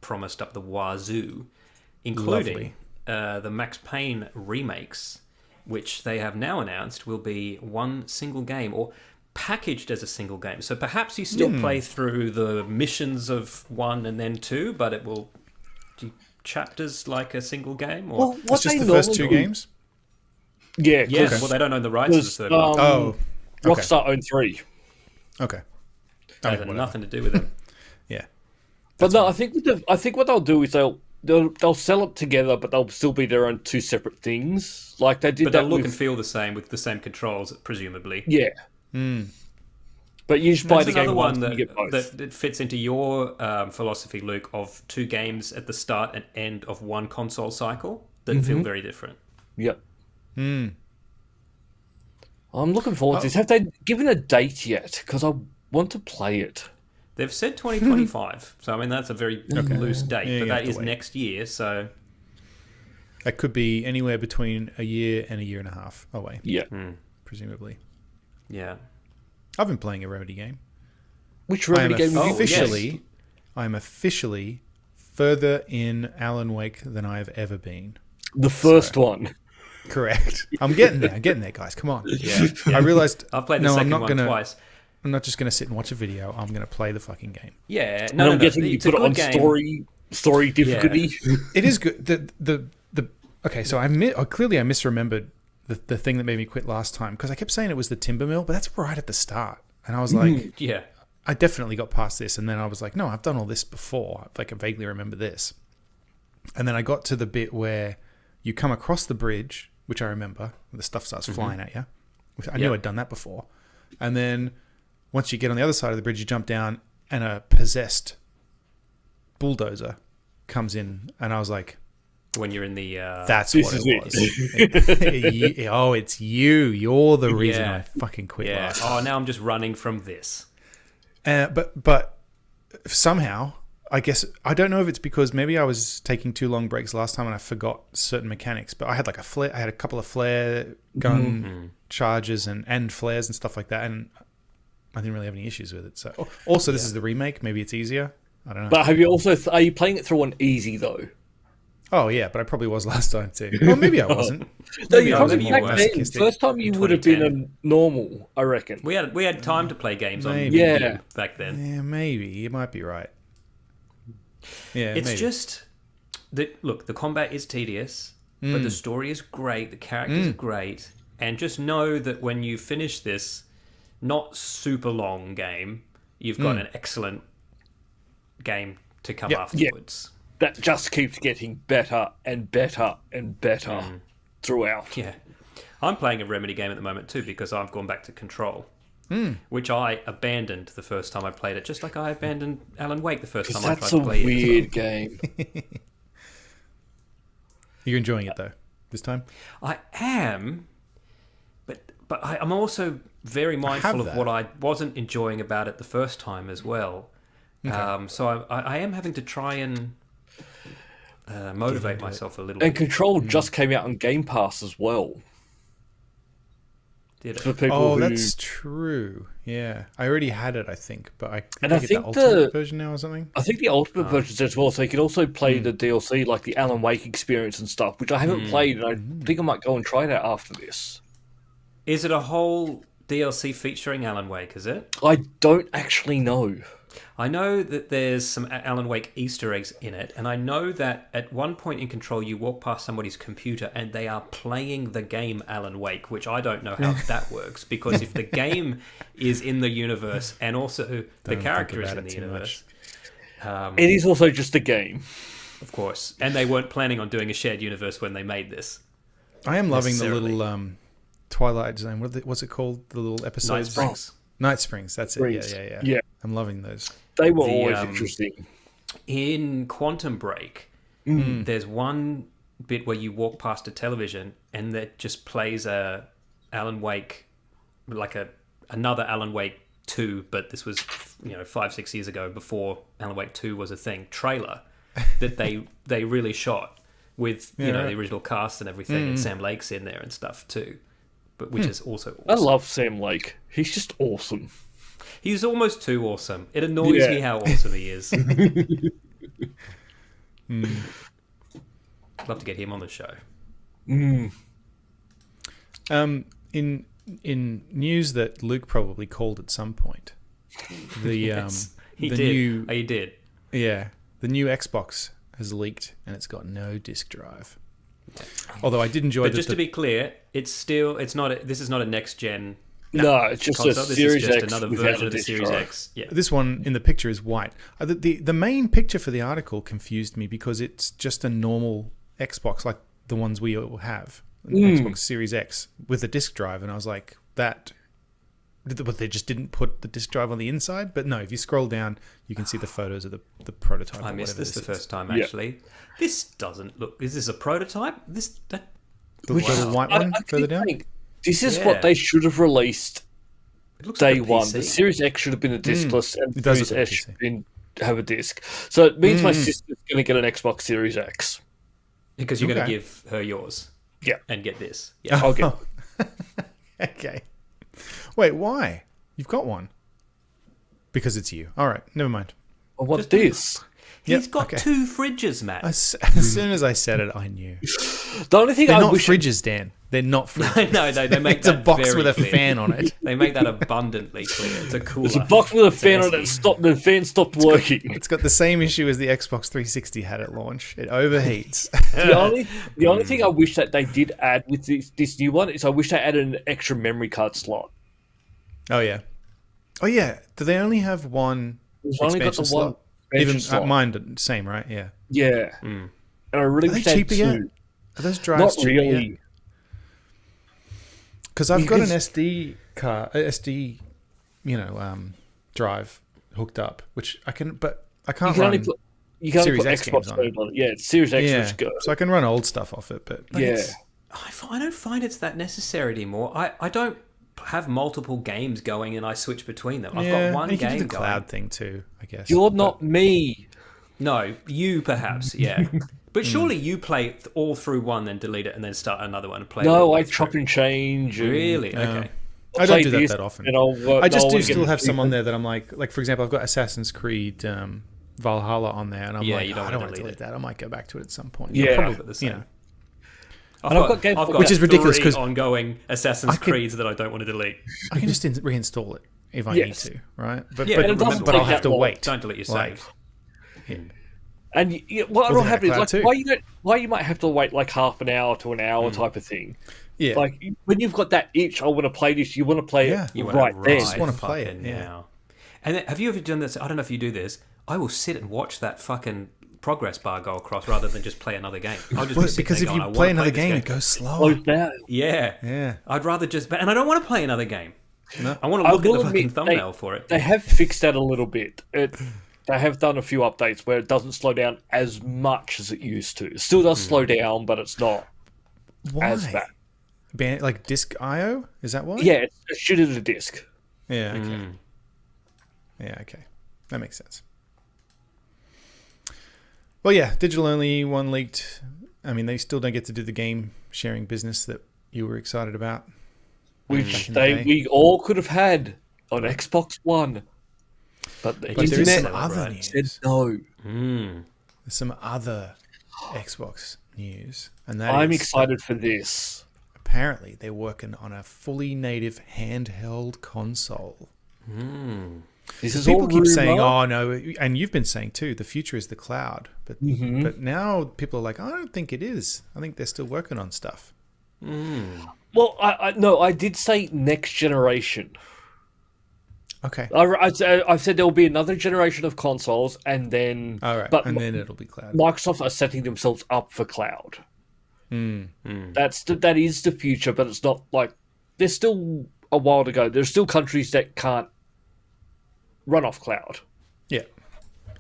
promised up the wazoo, including the Max Payne remakes, which they have now announced will be one single game or packaged as a single game. So perhaps you still play through the missions of 1 and then 2, but it will do chapters like a single game. Or Well, It's just the first two games? Yeah. yeah, well, they don't own the rights to the third one. Oh, okay. Rockstar own 3. Okay. That had nothing to do with it. Yeah. But no, I think what they'll do is they'll sell it together, but they'll still be their own two separate things. Like they did But that they'll look with, and feel the same with the same controls, presumably. yeah. But you just buy That's the game another once one and you get both. that fits into your philosophy, Luke, of two games at the start and end of one console cycle that feel very different. Yep. I'm looking forward to this. Have they given a date yet? Because I want to play it. They've said 2025, so I mean that's a very loose date, Yeah, but you have that to is wait. next year. So That could be anywhere between a year and a year and a half away, Yeah. presumably. yeah, I've been playing a Remedy game. Which I am Remedy game have you officially, I'm officially further in Alan Wake than I have ever been. The first one. Correct. I'm getting there, guys. Come on. Yeah. I realized. I've played the second one twice. I'm not just going to sit and watch a video. I'm going to play the fucking game. Yeah, And I'm guessing you it's a put it on good game. story difficulty. It is good. The okay. So I misremembered the thing that made me quit last time because I kept saying it was the timber mill, but that's right at the start, and I was like, Yeah, I definitely got past this, and then I was like, no, I've done all this before. Like I vaguely remember this, and then I got to the bit where you come across the bridge, which I remember. The stuff starts flying at you. Which I knew I'd done that before, and then once you get on the other side of the bridge, you jump down, and a possessed bulldozer comes in, and I was like, when you're in the that's This what is it was. Oh, it's you. You're the reason Yeah. I fucking quit yeah. last. Oh, now I'm just running from this. But somehow I guess I don't know if it's because maybe I was taking too long breaks last time and I forgot certain mechanics. But I had like a flare. I had a couple of flare gun charges and flares and stuff like that, and I didn't really have any issues with it. So also, this is the remake. Maybe it's easier. I don't know. But have you also? Are you playing it through on easy though? Oh yeah, but I probably was last time too. Well, maybe I wasn't. No, you probably maybe you back were. then. First time you would have been a normal, I reckon. We had time to play games on Maybe. Wii U Yeah. back then. Yeah, maybe you might be right. Yeah, It's maybe. just that look, the combat is tedious, but the story is great, the characters are great, and just know that when you finish this not super long game, you've got an excellent game to come afterwards. That just keeps getting better and better and better throughout. Yeah. I'm playing a Remedy game at the moment too because I've gone back to Control. Which I abandoned the first time I played it, just like I abandoned Alan Wake the first time I tried That's to a play it. weird game. You're enjoying it though this time. I am, but I'm also very mindful of that. what I wasn't enjoying about it the first time as well. So I am having to try and motivate myself a little And bit. Control just came out on Game Pass as well. Did For it? people Oh, who... that's true. Yeah, I already had it, I think, but I And I get think the ultimate the- version now or something. I think the Ultimate version's as well, so you can also play the DLC, like the Alan Wake experience and stuff, which I haven't played, and I think I might go and try that after this. Is it a whole DLC featuring Alan Wake, is it? I don't actually know. I know that there's some Alan Wake Easter eggs in it, and I know that at one point in Control you walk past somebody's computer and they are playing the game Alan Wake, which I don't know how that works, because if the game is in the universe and also the character is in the universe... It is also just a game. Of course. And they weren't planning on doing a shared universe when they made this. I am loving the necessarily. little Twilight Zone. What's it called? The little episodes. Night Springs. Night Springs. That's it. Springs. Yeah. Yeah. I'm loving those. They were The, always interesting. In Quantum Break, there's one bit where you walk past a television and that just plays a Alan Wake, like another Alan Wake 2, but this was 5-6 years ago before Alan Wake 2 was a thing, trailer that they really shot with the original cast and everything, and Sam Lake's in there and stuff too, but which is also awesome. I love Sam Lake. He's just awesome. He's almost too awesome. It annoys me how awesome he is. I'd love to get him on the show. In news that Luke probably called at some point, He the did. new He did. the new Xbox has leaked and it's got no disc drive. Although I did enjoy But just to be clear, this is not a next gen. No, it's just console. a This Series is just X another without version a of the disc Series drive. X. Yeah. This one in the picture is white. The main picture for the article confused me because it's just a normal Xbox like the ones we all have, an Xbox Series X with a disc drive, and I was like, but they just didn't put the disc drive on the inside. But no, if you scroll down, you can see the photos of the prototype. I or missed whatever this the is. first time actually. This doesn't look. Is this a prototype? The little white one further down. think this is Yeah. what they should have released It looks day like a one. PC. The Series X should have been a discless, and It does Series look like S a should have a disc. So it means my sister's going to get an Xbox Series X. because you're going Okay. to give her yours. Yeah. And get this. Yeah. I'll get Okay. Wait, why? You've got one. Because it's you. All right, never mind. what's Just- this? He's Yep, got okay. 2 fridges, Matt. As soon as I said it, I knew. The only thing They're I not wish fridges, Dan. They're not fridges. no, they make It's a that box very with a clear. fan on it. They make that abundantly clear. It's a cooler. it's a box with a fan on an it. The fan stopped working. It's got the same issue as the Xbox 360 had at launch. It overheats. The only thing I wish that they did add with this new one is I wish they added an extra memory card slot. Oh yeah. Oh yeah. Do they only have one It's only got expansion the one slot? Even expansion slot. mine, same, right? Yeah. Yeah. And I really Are they wish they had cheaper yet? two. Are those drives Not really. Because I've got an Because- SD card, SD, drive hooked up, which I can, but I You can't can run. only put Series X Xbox games on it. code on it. Yeah, it's Series X Yeah, which go. so I can run old stuff off it, but Yeah. it's- I don't find it's that necessary anymore. I don't have multiple games going and I switch between them. I've got one and you can game do the going. cloud thing too, I guess. You're not me. No, you perhaps, yeah. But surely you play all through one, then delete it, and then start another one and play it all the No, way I chop through. and change. And Really? Okay. I don't play do that this, that often. And I just no, do I'll still get have some on achievement. there that I'm like for example, I've got Assassin's Creed Valhalla on there, and I'm Yeah, like, you don't I wanna don't want to delete delete that. I might go back to it at some point. Yeah. Probably got the same. You know. I've And I've got, got games I've like got Which is ridiculous, three 'cause ongoing Assassin's I can- Creeds that I don't want to delete. I can just reinstall it if I Yes. need to, right? But Yeah, but, and it doesn't but take I'll have that to long. wait. Don't delete your Like, save. And what Well, will then happen is cloud like too. why you might have to wait like half an hour to an hour type of thing. Yeah. Like when you've got that itch, I want to play this. You want to play Yeah. it You wanna right then. Just wanna play it, fucking yeah. now. And then, have you ever done this? I don't know if you do this. I will sit and watch that fucking progress bar go across rather than just play another game. I'll just Well, be sitting because there if you going, I play wanna another this game, it goes slower. Close down. Yeah. Yeah. I'd rather just, and I don't want to play another game. No. I want to look at will the fucking admit, thumbnail for it. They have fixed that a little bit. They have done a few updates where it doesn't slow down as much as it used to. It still does slow down, but it's not Why? as bad. Like disk IO? Is that why? Yeah, it's shoot it a disc. Yeah. Okay. Yeah. Okay. That makes sense. Well, yeah, digital only one leaked. I mean, they still don't get to do the game sharing business that you were excited about. Which in the day. we all could have had on Xbox One. But the But there is internet some other right. news. said no. There's some other Xbox news, and that I'm is excited for this. apparently they're working on a fully native handheld console. This is People all keep saying, rumor. "Oh no," and you've been saying too, the future is the cloud. But but now people are like, "I don't think it is. I think they're still working on stuff." Well, I did say next generation. Okay. I've said there will be another generation of consoles, and then All right. but And then it'll be cloud. Microsoft are setting themselves up for cloud. That is the future, but it's not like there's still a while to go. There's still countries that can't run off cloud. Yeah.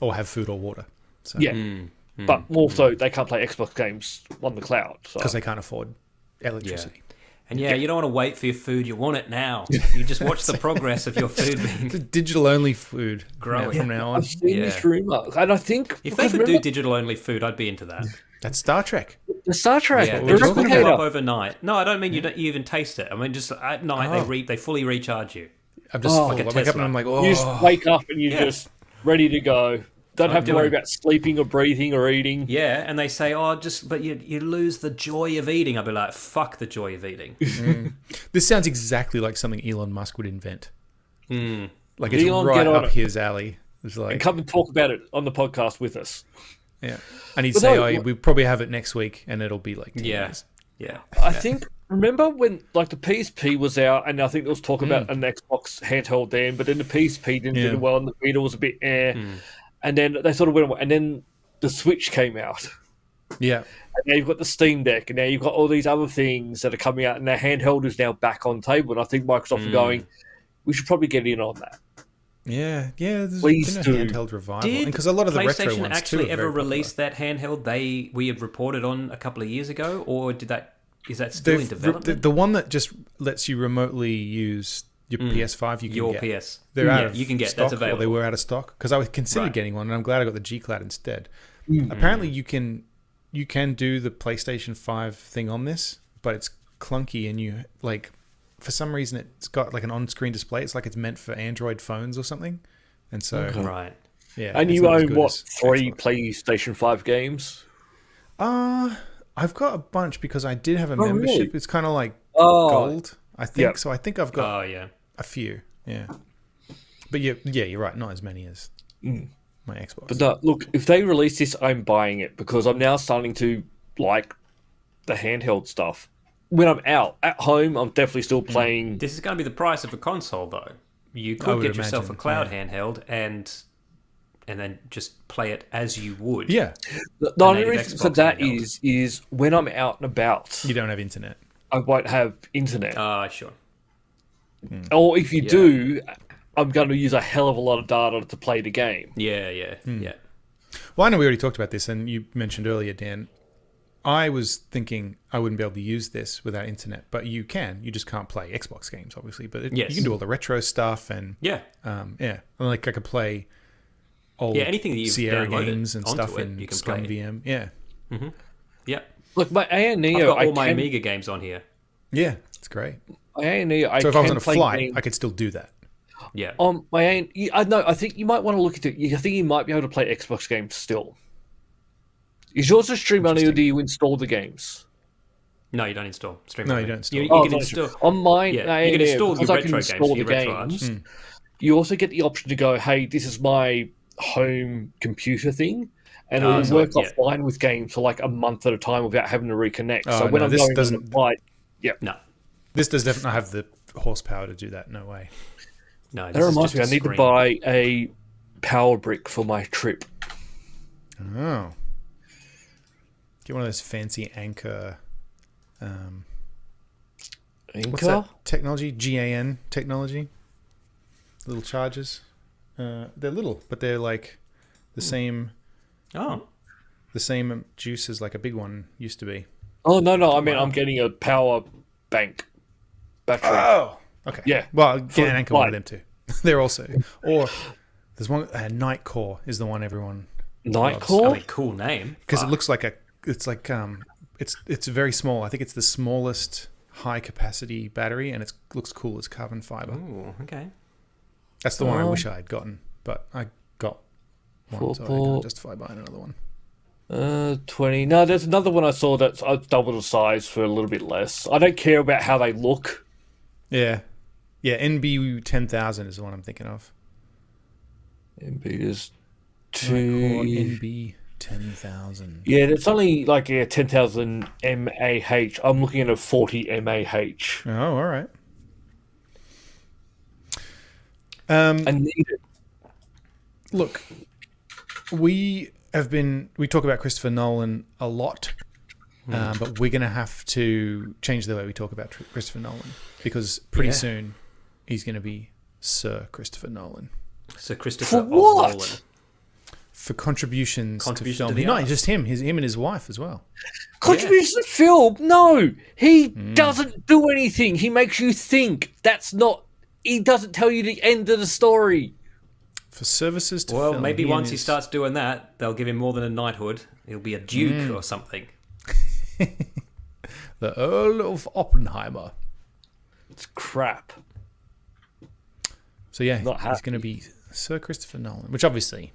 Or have food or water. So, Yeah, but also they can't play Xbox games on the cloud. So. Because they can't afford electricity. And yeah, you don't want to wait for your food. You want it now. You just watch the progress of your food being. Digital only food Growing. from now on. I've seen this Yeah. rumor, and I think If they because could do remember digital only food, I'd be into that. That's Star Trek. the Star Trek, Yeah, the they just cook it up replicator. overnight. No, I don't mean you even taste it. I mean just at night they fully recharge you. I'm just Like I a wake up Tesla. and I'm like, oh, You just wake up and you're Yeah. just ready to go. Don't have to do worry it. about sleeping or breathing or eating. Yeah, and they say, but you lose the joy of eating. I'd be like, fuck the joy of eating. this sounds exactly like something Elon Musk would invent. Like it's Elon, right get on up it. his alley. It's like, And come and talk about it on the podcast with us. yeah. And he'd But say, no, oh, we probably have it next week, and it'll be like 10 Yeah, years. yeah. I think, remember when like the PSP was out, and I think there was talk about an Xbox handheld then, but then the PSP didn't Yeah. do well, and the Vita was a bit and then they sort of went away, and then the Switch came out. Yeah. And now you've got the Steam Deck, and now you've got all these other things that are coming out, and the handheld is now back on table. And I think Microsoft are going, we should probably get in on that. Yeah. Yeah. There's Please been a do. handheld revival. Did Because a lot of the retro PlayStation ones actually too are ever very popular. release that handheld we had reported on a couple of years ago, or is that still in They've- development? the one that just lets you remotely use your PS5, you can Your get. PS. They're out Yeah, of you can get stock, that's or they available. were out of stock because I was considered Right. getting one, and I'm glad I got the G Cloud instead. Apparently, you can do the PlayStation 5 thing on this, but it's clunky, and you like for some reason it's got like an on-screen display. It's like it's meant for Android phones or something, and so Right. yeah. And it's you not as own good what, as 3 Xbox. PlayStation 5 games? I've got a bunch because I did have a really? membership. It's kind of like Oh, gold, I think. Yep. So I think I've got Oh yeah. a few. Yeah, but you're right. Not as many as my Xbox. but no, look, if they release this, I'm buying it because I'm now starting to like the handheld stuff. When I'm out at home, I'm definitely still playing. This is going to be the price of a console, though. You I could would get yourself a imagine, cloud handheld and then just play it as you would. Yeah, The only native reason for Xbox that handheld. is when I'm out and about, you don't have internet. I won't have internet. Sure. Or if you do, I'm going to use a hell of a lot of data to play the game. Yeah, yeah. Well, I know we already talked about this, and you mentioned earlier, Dan. I was thinking I wouldn't be able to use this without internet, but you can. You just can't play Xbox games, obviously. But Yes. you can do all the retro stuff, and Yeah. yeah, like I could play old anything that you've Sierra downloaded games and onto stuff it, and you can Scum play. VM. Yeah. Yeah, Like my A and I've Neo, got all my Amiga games on here. Yeah, it's great. My A and Neo, So if I was can on a play flight, games I could still do that. Yeah, on my A. I know. I think you might want to look into it. I think you might be able to play Xbox games still. Is yours a stream only, or do you install the games? no, you don't install. Stream No, only. you don't install. You Oh, can no, install. on mine. Yeah, you can install your because I retro can games install for the your retro games. You also get the option to go, hey, this is my home computer thing, and it will so work yeah. offline with games for like a month at a time without having to reconnect. Oh, So when no, I'm this going on doesn't- a flight, No, This does definitely not have the horsepower to do that. No way. no. that reminds me, I need to buy a power brick for my trip. Oh. Get one of those fancy Anchor. What's Anchor? that technology? GAN technology. Little chargers. They're little, but they're like the same. Oh, The same juice as like a big one used to be. Oh no! I mean, I'm getting a power bank battery. Oh, okay. Yeah. Well, get an Anchor one of flight. them too. They're also, or there's one. Night Core is the one everyone Night loves. Core? I mean, cool name. because it looks like a. It's like it's very small. I think it's the smallest high capacity battery, and it looks cool. It's carbon fiber. Ooh, okay. That's the one I Oh. wish I had gotten, but I got one, so I Four. can't justify buying another one. 20. No, there's another one I saw that's double the size for a little bit less. I don't care about how they look. Yeah, NB 10,000 is the one I'm thinking of. MB is Night Core 2. NB 10,000. Yeah, it's only like 10,000 mAh. I'm looking at a 40 mAh. Oh, all right. I need it. Look, we talk about Christopher Nolan a lot, but we're going to have to change the way we talk about Christopher Nolan because pretty soon he's going to be Sir Christopher Nolan So Christopher For of what? Nolan. for contributions to Contribution film. to the Not art. just him, him and his wife as well. Contribution to film? No, he doesn't do anything. He makes you think. That's not. He doesn't tell you the end of the story. For services to Well, film. maybe and once he his- starts doing that, they'll give him more than a knighthood. He'll be a duke or something. the Earl of Oppenheimer. It's crap. So yeah, Not he's happy. going to be Sir Christopher Nolan, which obviously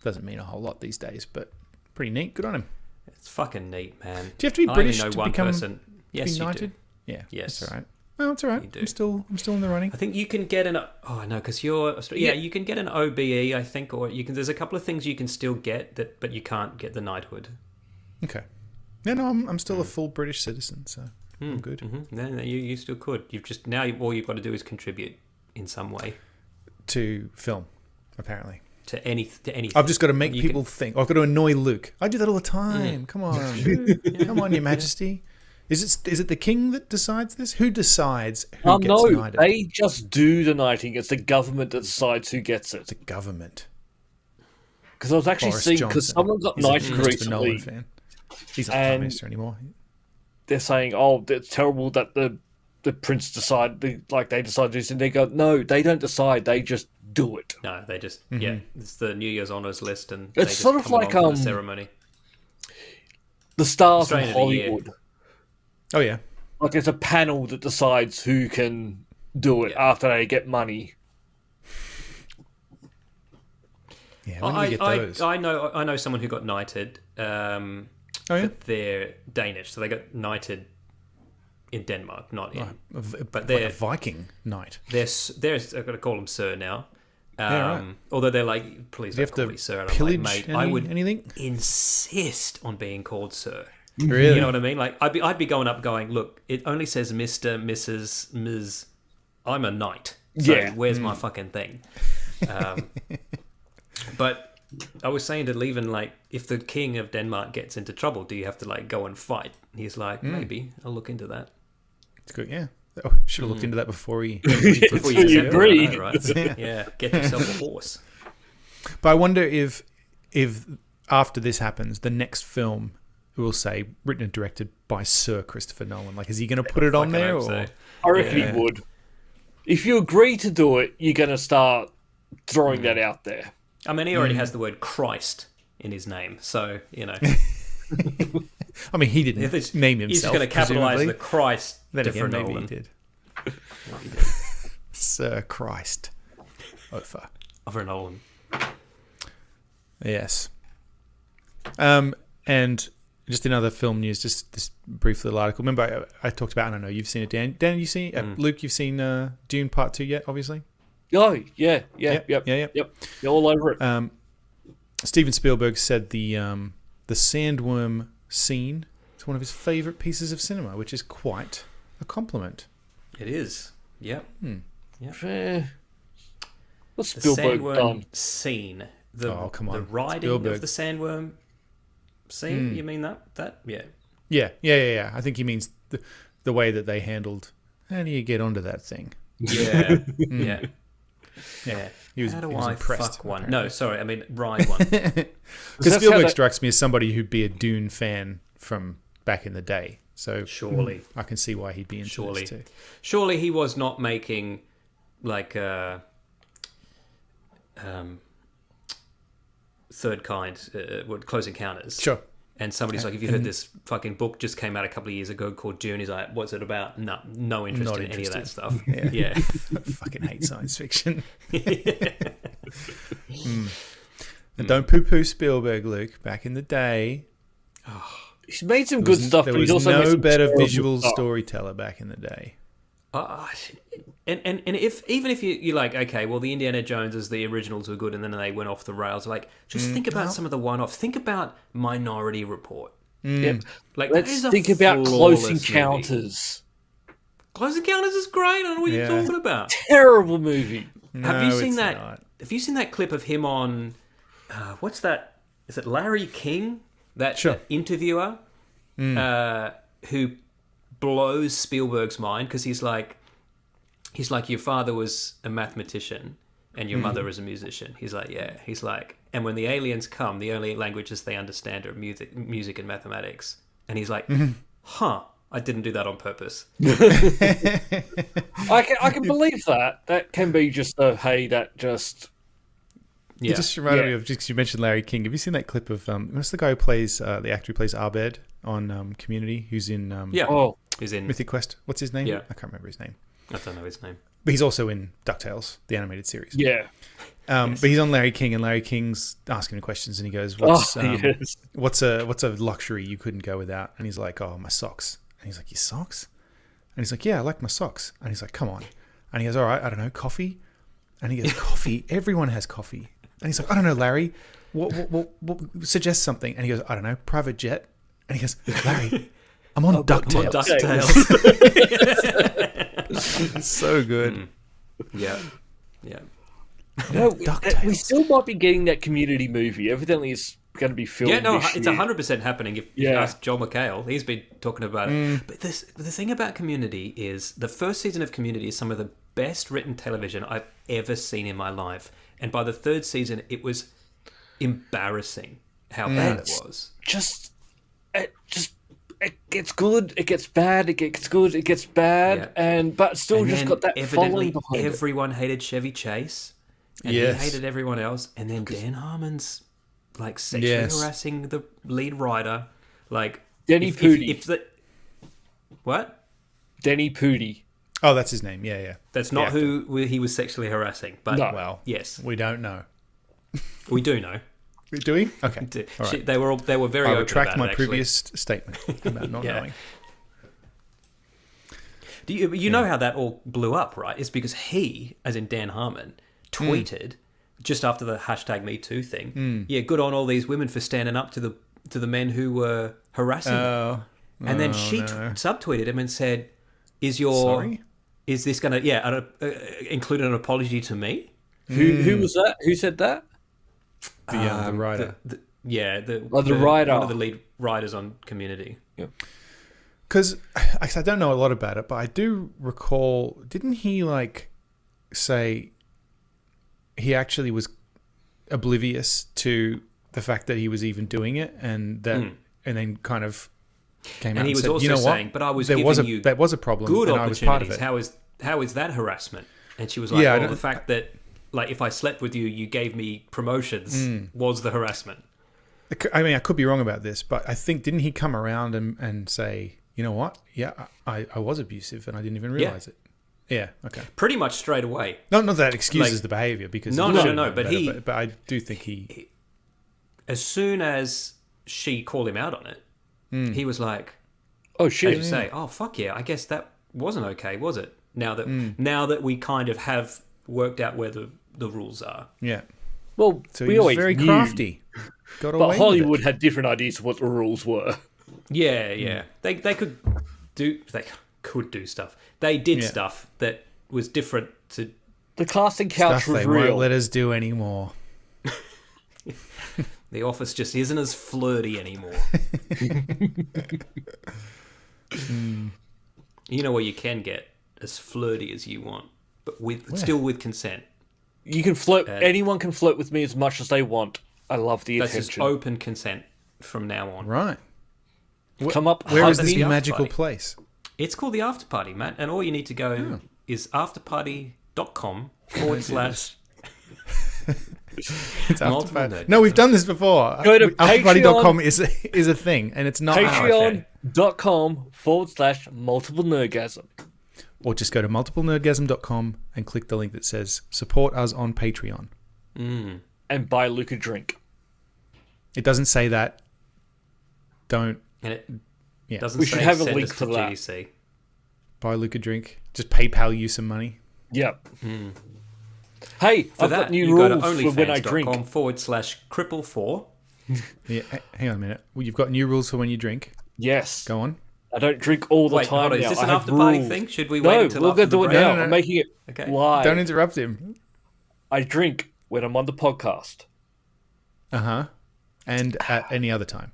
doesn't mean a whole lot these days, but pretty neat. Good on him. It's fucking neat, man. Do you have to be I British only know to one become person. Yes, you knighted? do. Yeah. Yes. That's all right. No, it's all right. You do. I'm still in the running. I think you can get an. Oh no, because you're. Yeah, you can get an OBE, I think, or you can. There's a couple of things you can still get that, but you can't get the knighthood. Okay. Yeah, no, I'm still a full British citizen, so I'm good. Mm-hmm. No, you still could. You've just now all you've got to do is contribute in some way To film, apparently. to anything. I've just got to make You people think. I've got to annoy Luke. I do that all the time. Come on. Come on, Your Majesty. Is it the king that decides this? Who decides who gets No, knighted? they just do the knighting. It's the government that decides who gets it. The government. Because I was actually Boris seeing, because Johnson someone got is a knighted Christopher Nolan recently, fan. He's not prime and- minister anymore. they're saying, "Oh, it's terrible that the prince decided, they decided this," and they go, "No, they don't decide. They just do it." No, they just yeah. It's the New Year's honours list, and It's they just sort of come like, along for the ceremony. The stars of Australian of the Year. Hollywood. Oh yeah. Like there's a panel that decides who can do it after they get money. Yeah, when do we get those? I know someone who got knighted. Oh yeah. But they're Danish, so they got knighted in Denmark, not in. But like they're- a Viking knight. They're I've got to call them sir now. Yeah, right. Although they're like, please Do you don't have call to me sir. And I'm pillage like, mate, I would anything? insist on being called sir. Really? You know what I mean? Like I'd be going up going, look, it only says Mr., Mrs., Ms. I'm a knight. So Yeah. where's my fucking thing? But I was saying to Levin, like, if the king of Denmark gets into trouble, do you have to like go and fight? And he's like, maybe I'll look into that. It's good, yeah. Oh, should have looked into that before he. Before you you accept it, agree. I know, right? Yeah, get yourself a horse. But I wonder if after this happens, the next film will say written and directed by Sir Christopher Nolan. Like, is he going to put it on Fucking there? hope Or so. I reckon Yeah. he would. If you agree to do it, you're going to start throwing that out there. I mean, he already has the word Christ in his name, so, you know. I mean, he didn't name himself. He's just going to capitalise the Christ. Then again, maybe Nolan. he did. Maybe he did. Sir Christ. Over Nolan. Yes. And just in other film news, just this brief little article. Remember, I talked about, I don't know, you've seen it, Dan. Dan, you seen Luke, you've seen Dune Part 2 yet, obviously? Oh, yeah. Yep. You're all over it. Steven Spielberg said the sandworm scene is one of his favourite pieces of cinema, which is quite a compliment. It is. Yep. Yep. What's The Spielberg sandworm done? scene. Come on. The riding Spielberg. of the sandworm scene. You mean that? Yeah. Yeah. I think he means the way that they handled. How do you get onto that thing? Yeah. Yeah. He was How do impressed, fuck one? apparently. No, sorry. I mean, ride one. Because Spielberg strikes me as somebody who'd be a Dune fan from back in the day. So Surely. I can see why he'd be into this too. Surely he was not making like third kind, Close Encounters. Sure. And somebody's like, "Have you heard this fucking book just came out a couple of years ago called Dune?" He's like, "What's it about?" No interest Not in any of that interested. stuff. Yeah. Yeah. I fucking hate science fiction. And don't poo-poo Spielberg, Luke. Back in the day, He's made some good stuff, there but he's was also made no some better terrible visual stuff. storyteller back in the day. And even if you're like, okay, well, the Indiana Joneses, the originals were good, and then they went off the rails. Like, just think about some of the one-offs. Think about Minority Report. Yep. Like, that Let's is a think about flawless Close movie. Encounters. Close Encounters is great. I don't know what you're talking about. Terrible movie. Have you No, seen it's that? not. Have you seen that clip of him on? What's that? Is it Larry King? That Sure. interviewer who blows Spielberg's mind because he's like, your father was a mathematician and your mother was a musician. He's like, yeah. He's like, and when the aliens come, the only languages they understand are music and mathematics. And he's like, huh. I didn't do that on purpose. I can believe that. That can be just a hey, that just. It just reminded me of, just 'cause you mentioned Larry King. Have you seen that clip of what's the guy who plays the actor who plays Abed on Community, who's in He's in Mythic Quest? What's his name? Yeah. I can't remember his name. I don't know his name. But he's also in DuckTales, the animated series. Yeah. But he's on Larry King, and Larry King's asking him questions, and he goes, "What's Yes. what's a luxury you couldn't go without?" And he's like, "Oh, my socks." And he's like, "Your socks?" And he's like, "Yeah, I like my socks." And he's like, "Come on." And he goes, "All right, I don't know, coffee." And he goes, "Coffee? Everyone has coffee." And he's like, "I don't know, Larry. What suggest something?" And he goes, "I don't know, private jet." And he goes, "Larry, I'm on DuckTales." It's so good. Yeah. No, DuckTales. we still might be getting that Community movie. Evidently, it's going to be filmed. Yeah, no, this it's year. 100% happening. If you ask Joel McHale, he's been talking about it. But the thing about Community is the first season of Community is some of the best written television I've ever seen in my life. And by the third season, it was embarrassing how bad it was. It gets good, it gets bad, it gets good, it gets bad, but still And just then got that following evidently behind it. everyone hated Chevy Chase. And Yes. he hated everyone else. And then Dan Harmon's like sexually harassing the lead writer. Like Denny Pooty. What? Denny Pooty. Oh, that's his name. Yeah. That's not who he was sexually harassing. But No. Well, yes, we don't know. we do know. Do we? Okay. All right. They were very I open retract about my it, actually. previous statement about not Yeah. knowing. Do you know how that all blew up, right? It's because he, as in Dan Harmon, tweeted just after the #MeToo thing. Yeah, good on all these women for standing up to the men who were harassing them. And then she subtweeted him and said, Sorry? Is this going to include an apology to me?" Who was that? Who said that? The writer. the writer. one of the lead writers on Community. Yeah. Because I don't know a lot about it, but I do recall, didn't he say he actually was oblivious to the fact that he was even doing it, and that, and then kind of came out and he was said, also "You know saying, what? but I was there giving you that was a problem, good and I was part of opportunities. it." How is that harassment? And she was like, Yeah, I "Well, don't- the fact that like if I slept with you, you gave me promotions, was the harassment. I mean, I could be wrong about this, but I think, didn't he come around and say, you know what? Yeah, I was abusive and I didn't even realize it. Yeah, okay. Pretty much straight away. Not that excuses the behavior, because No, but but I do think he as soon as she called him out on it, he was like, Oh as shit! you say, oh fuck yeah, I guess that wasn't okay, was it? Now that we kind of have worked out where the rules are. yeah. Well, So we he was always very knew, crafty. Got away but with Hollywood it. had different ideas of what the rules were. Yeah. They could do stuff. They did Yeah. stuff that was different to. The casting couch Stuff was they won't real. let us do anymore. The Office just isn't as flirty anymore. You know what you can get as flirty as you want, but still with consent. You can flirt. Anyone can flirt with me as much as they want. I love the That's just attention. open consent from now on. Right. Come up. Where hug is this me. the after magical party. place? It's called the After Party, Matt, and all you need to go is afterparty.com/. It's Multiple Afterparty. nerd. No, we've done this before. Go to Afterparty.com is a thing, and it's not Patreon.com/multiple nerdgasm. Or just go to multiplenerdgasm.com and click the link that says support us on Patreon. And buy Luke a drink. It doesn't say that. Don't And it Yeah. doesn't We say should have a send link us to that. GDC. buy Luke a drink. Just PayPal you some money. Yep. Hey, For I've that, got new you go to rules for when I drink. onlyfans.com/cripple4. Yeah, hang on a minute. Well, you've got new rules for when you drink. Yes. Go on. I don't drink all the Wait, time hold on. now. Is this I an have after party rules. thing? Should we No, wait until we're after going to the do it break? now. No. I'm making it Okay. live. Don't interrupt him. I drink when I'm on the podcast. And at any other time.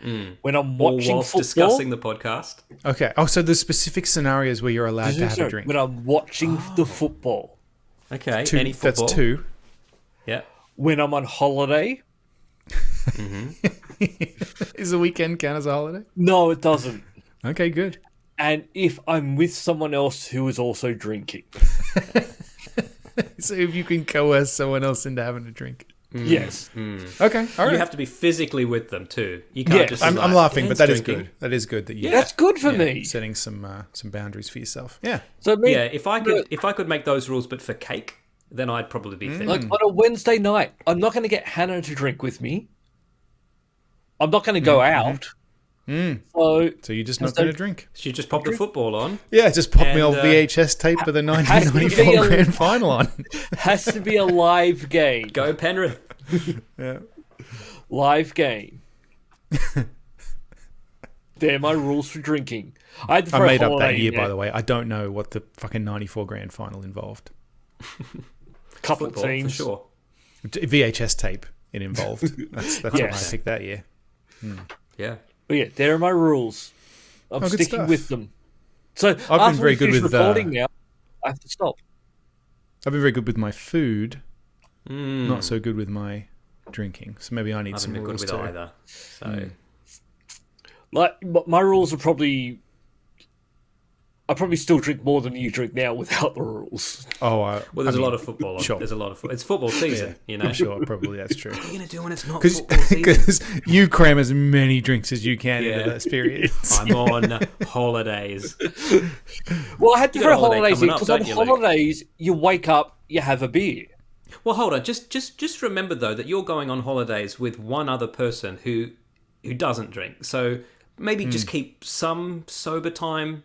When I'm Or watching whilst football. discussing the podcast. Okay. Oh, so there's specific scenarios where you're allowed to have a drink. When I'm watching the football. Okay, Two, any football. that's two. Yeah. When I'm on holiday. Is the weekend count as a holiday? No, it doesn't. Okay, good. And if I'm with someone else who is also drinking. So if you can coerce someone else into having a drink. Yes. Okay, all right. You have to be physically with them too. You can't Yes. just. I'm laughing, but "Dan's that is drinking." good. That is good that you That's good for me. setting some boundaries for yourself. Yeah. So me, Yeah, if I could make those rules, but for cake, then I'd probably be thin. like on a Wednesday night, I'm not going to get Hannah to drink with me. I'm not going to go out. So So you're just not So- going to drink. She just popped the football on. Yeah, just pop me And, old VHS tape of the has to be 1994 a- grand final on. has to be a live game. Go Penrith. Yeah. Live game. They're my rules for drinking. I had to I throw made up holiday that year, in by there. the way. I don't know what the fucking 94 grand final involved. Couple of Football, for teams. sure. VHS tape it involved. That's why I Yes. picked that year. Yeah. But yeah, there are my rules. I'm Oh, good sticking stuff. with them. So been after very we good finish with, recording now, I have to stop. I've been very good with my food, not so good with my drinking. So maybe I need I some haven't been rules good with too. either. So Like my rules are probably. I probably still drink more than you drink now without the rules. Oh, well, there's a lot of football on. sure. There's a lot of it's football season. You know. I'm sure probably that's true. What are you gonna do when it's not football season? Because you cram as many drinks as you can Yeah. into that period. I'm on holidays. Well, I had to You got a throw holiday holidays in coming up, because on don't you, Luke? holidays you wake up, you have a beer. Well, hold on. Just remember though that you're going on holidays with one other person who doesn't drink. So maybe just keep some sober time.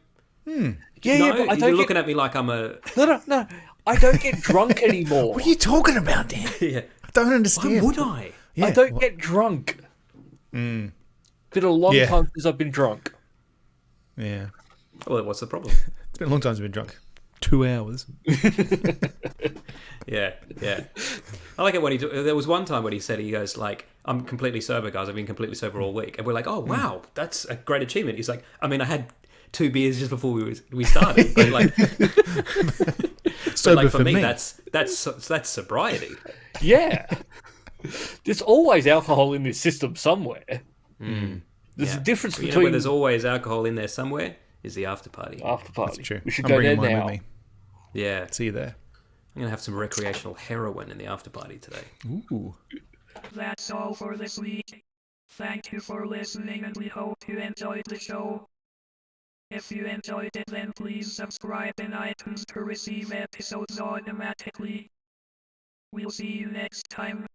Yeah, No, yeah, but I you're don't looking get, at me like I'm a. no. I don't get drunk anymore. What are you talking about, Dan? Yeah. I don't Why understand. would I? Yeah, I don't well, get drunk. Been a long Yeah. time since I've been drunk. Yeah. Well, what's the problem? It's been a long time since I've been drunk. 2 hours. Yeah. I like it when there was one time when he said, he goes like, I'm completely sober, guys. I've been completely sober all week. And we're like, oh, wow, that's a great achievement. He's like, I mean, I had 2 beers just before we started. But like, Sober for me, that's sobriety. Yeah. There's always alcohol in this system somewhere. There's Yeah. a difference You know between where there's always alcohol in there somewhere is the after party. after party. True. We should I'm go bringing there mine now. with me. Yeah. See you there. I'm going to have some recreational heroin in the after party today. Ooh. That's all for this week. Thank you for listening and we hope you enjoyed the show. If you enjoyed it, then please subscribe in iTunes to receive episodes automatically. We'll see you next time.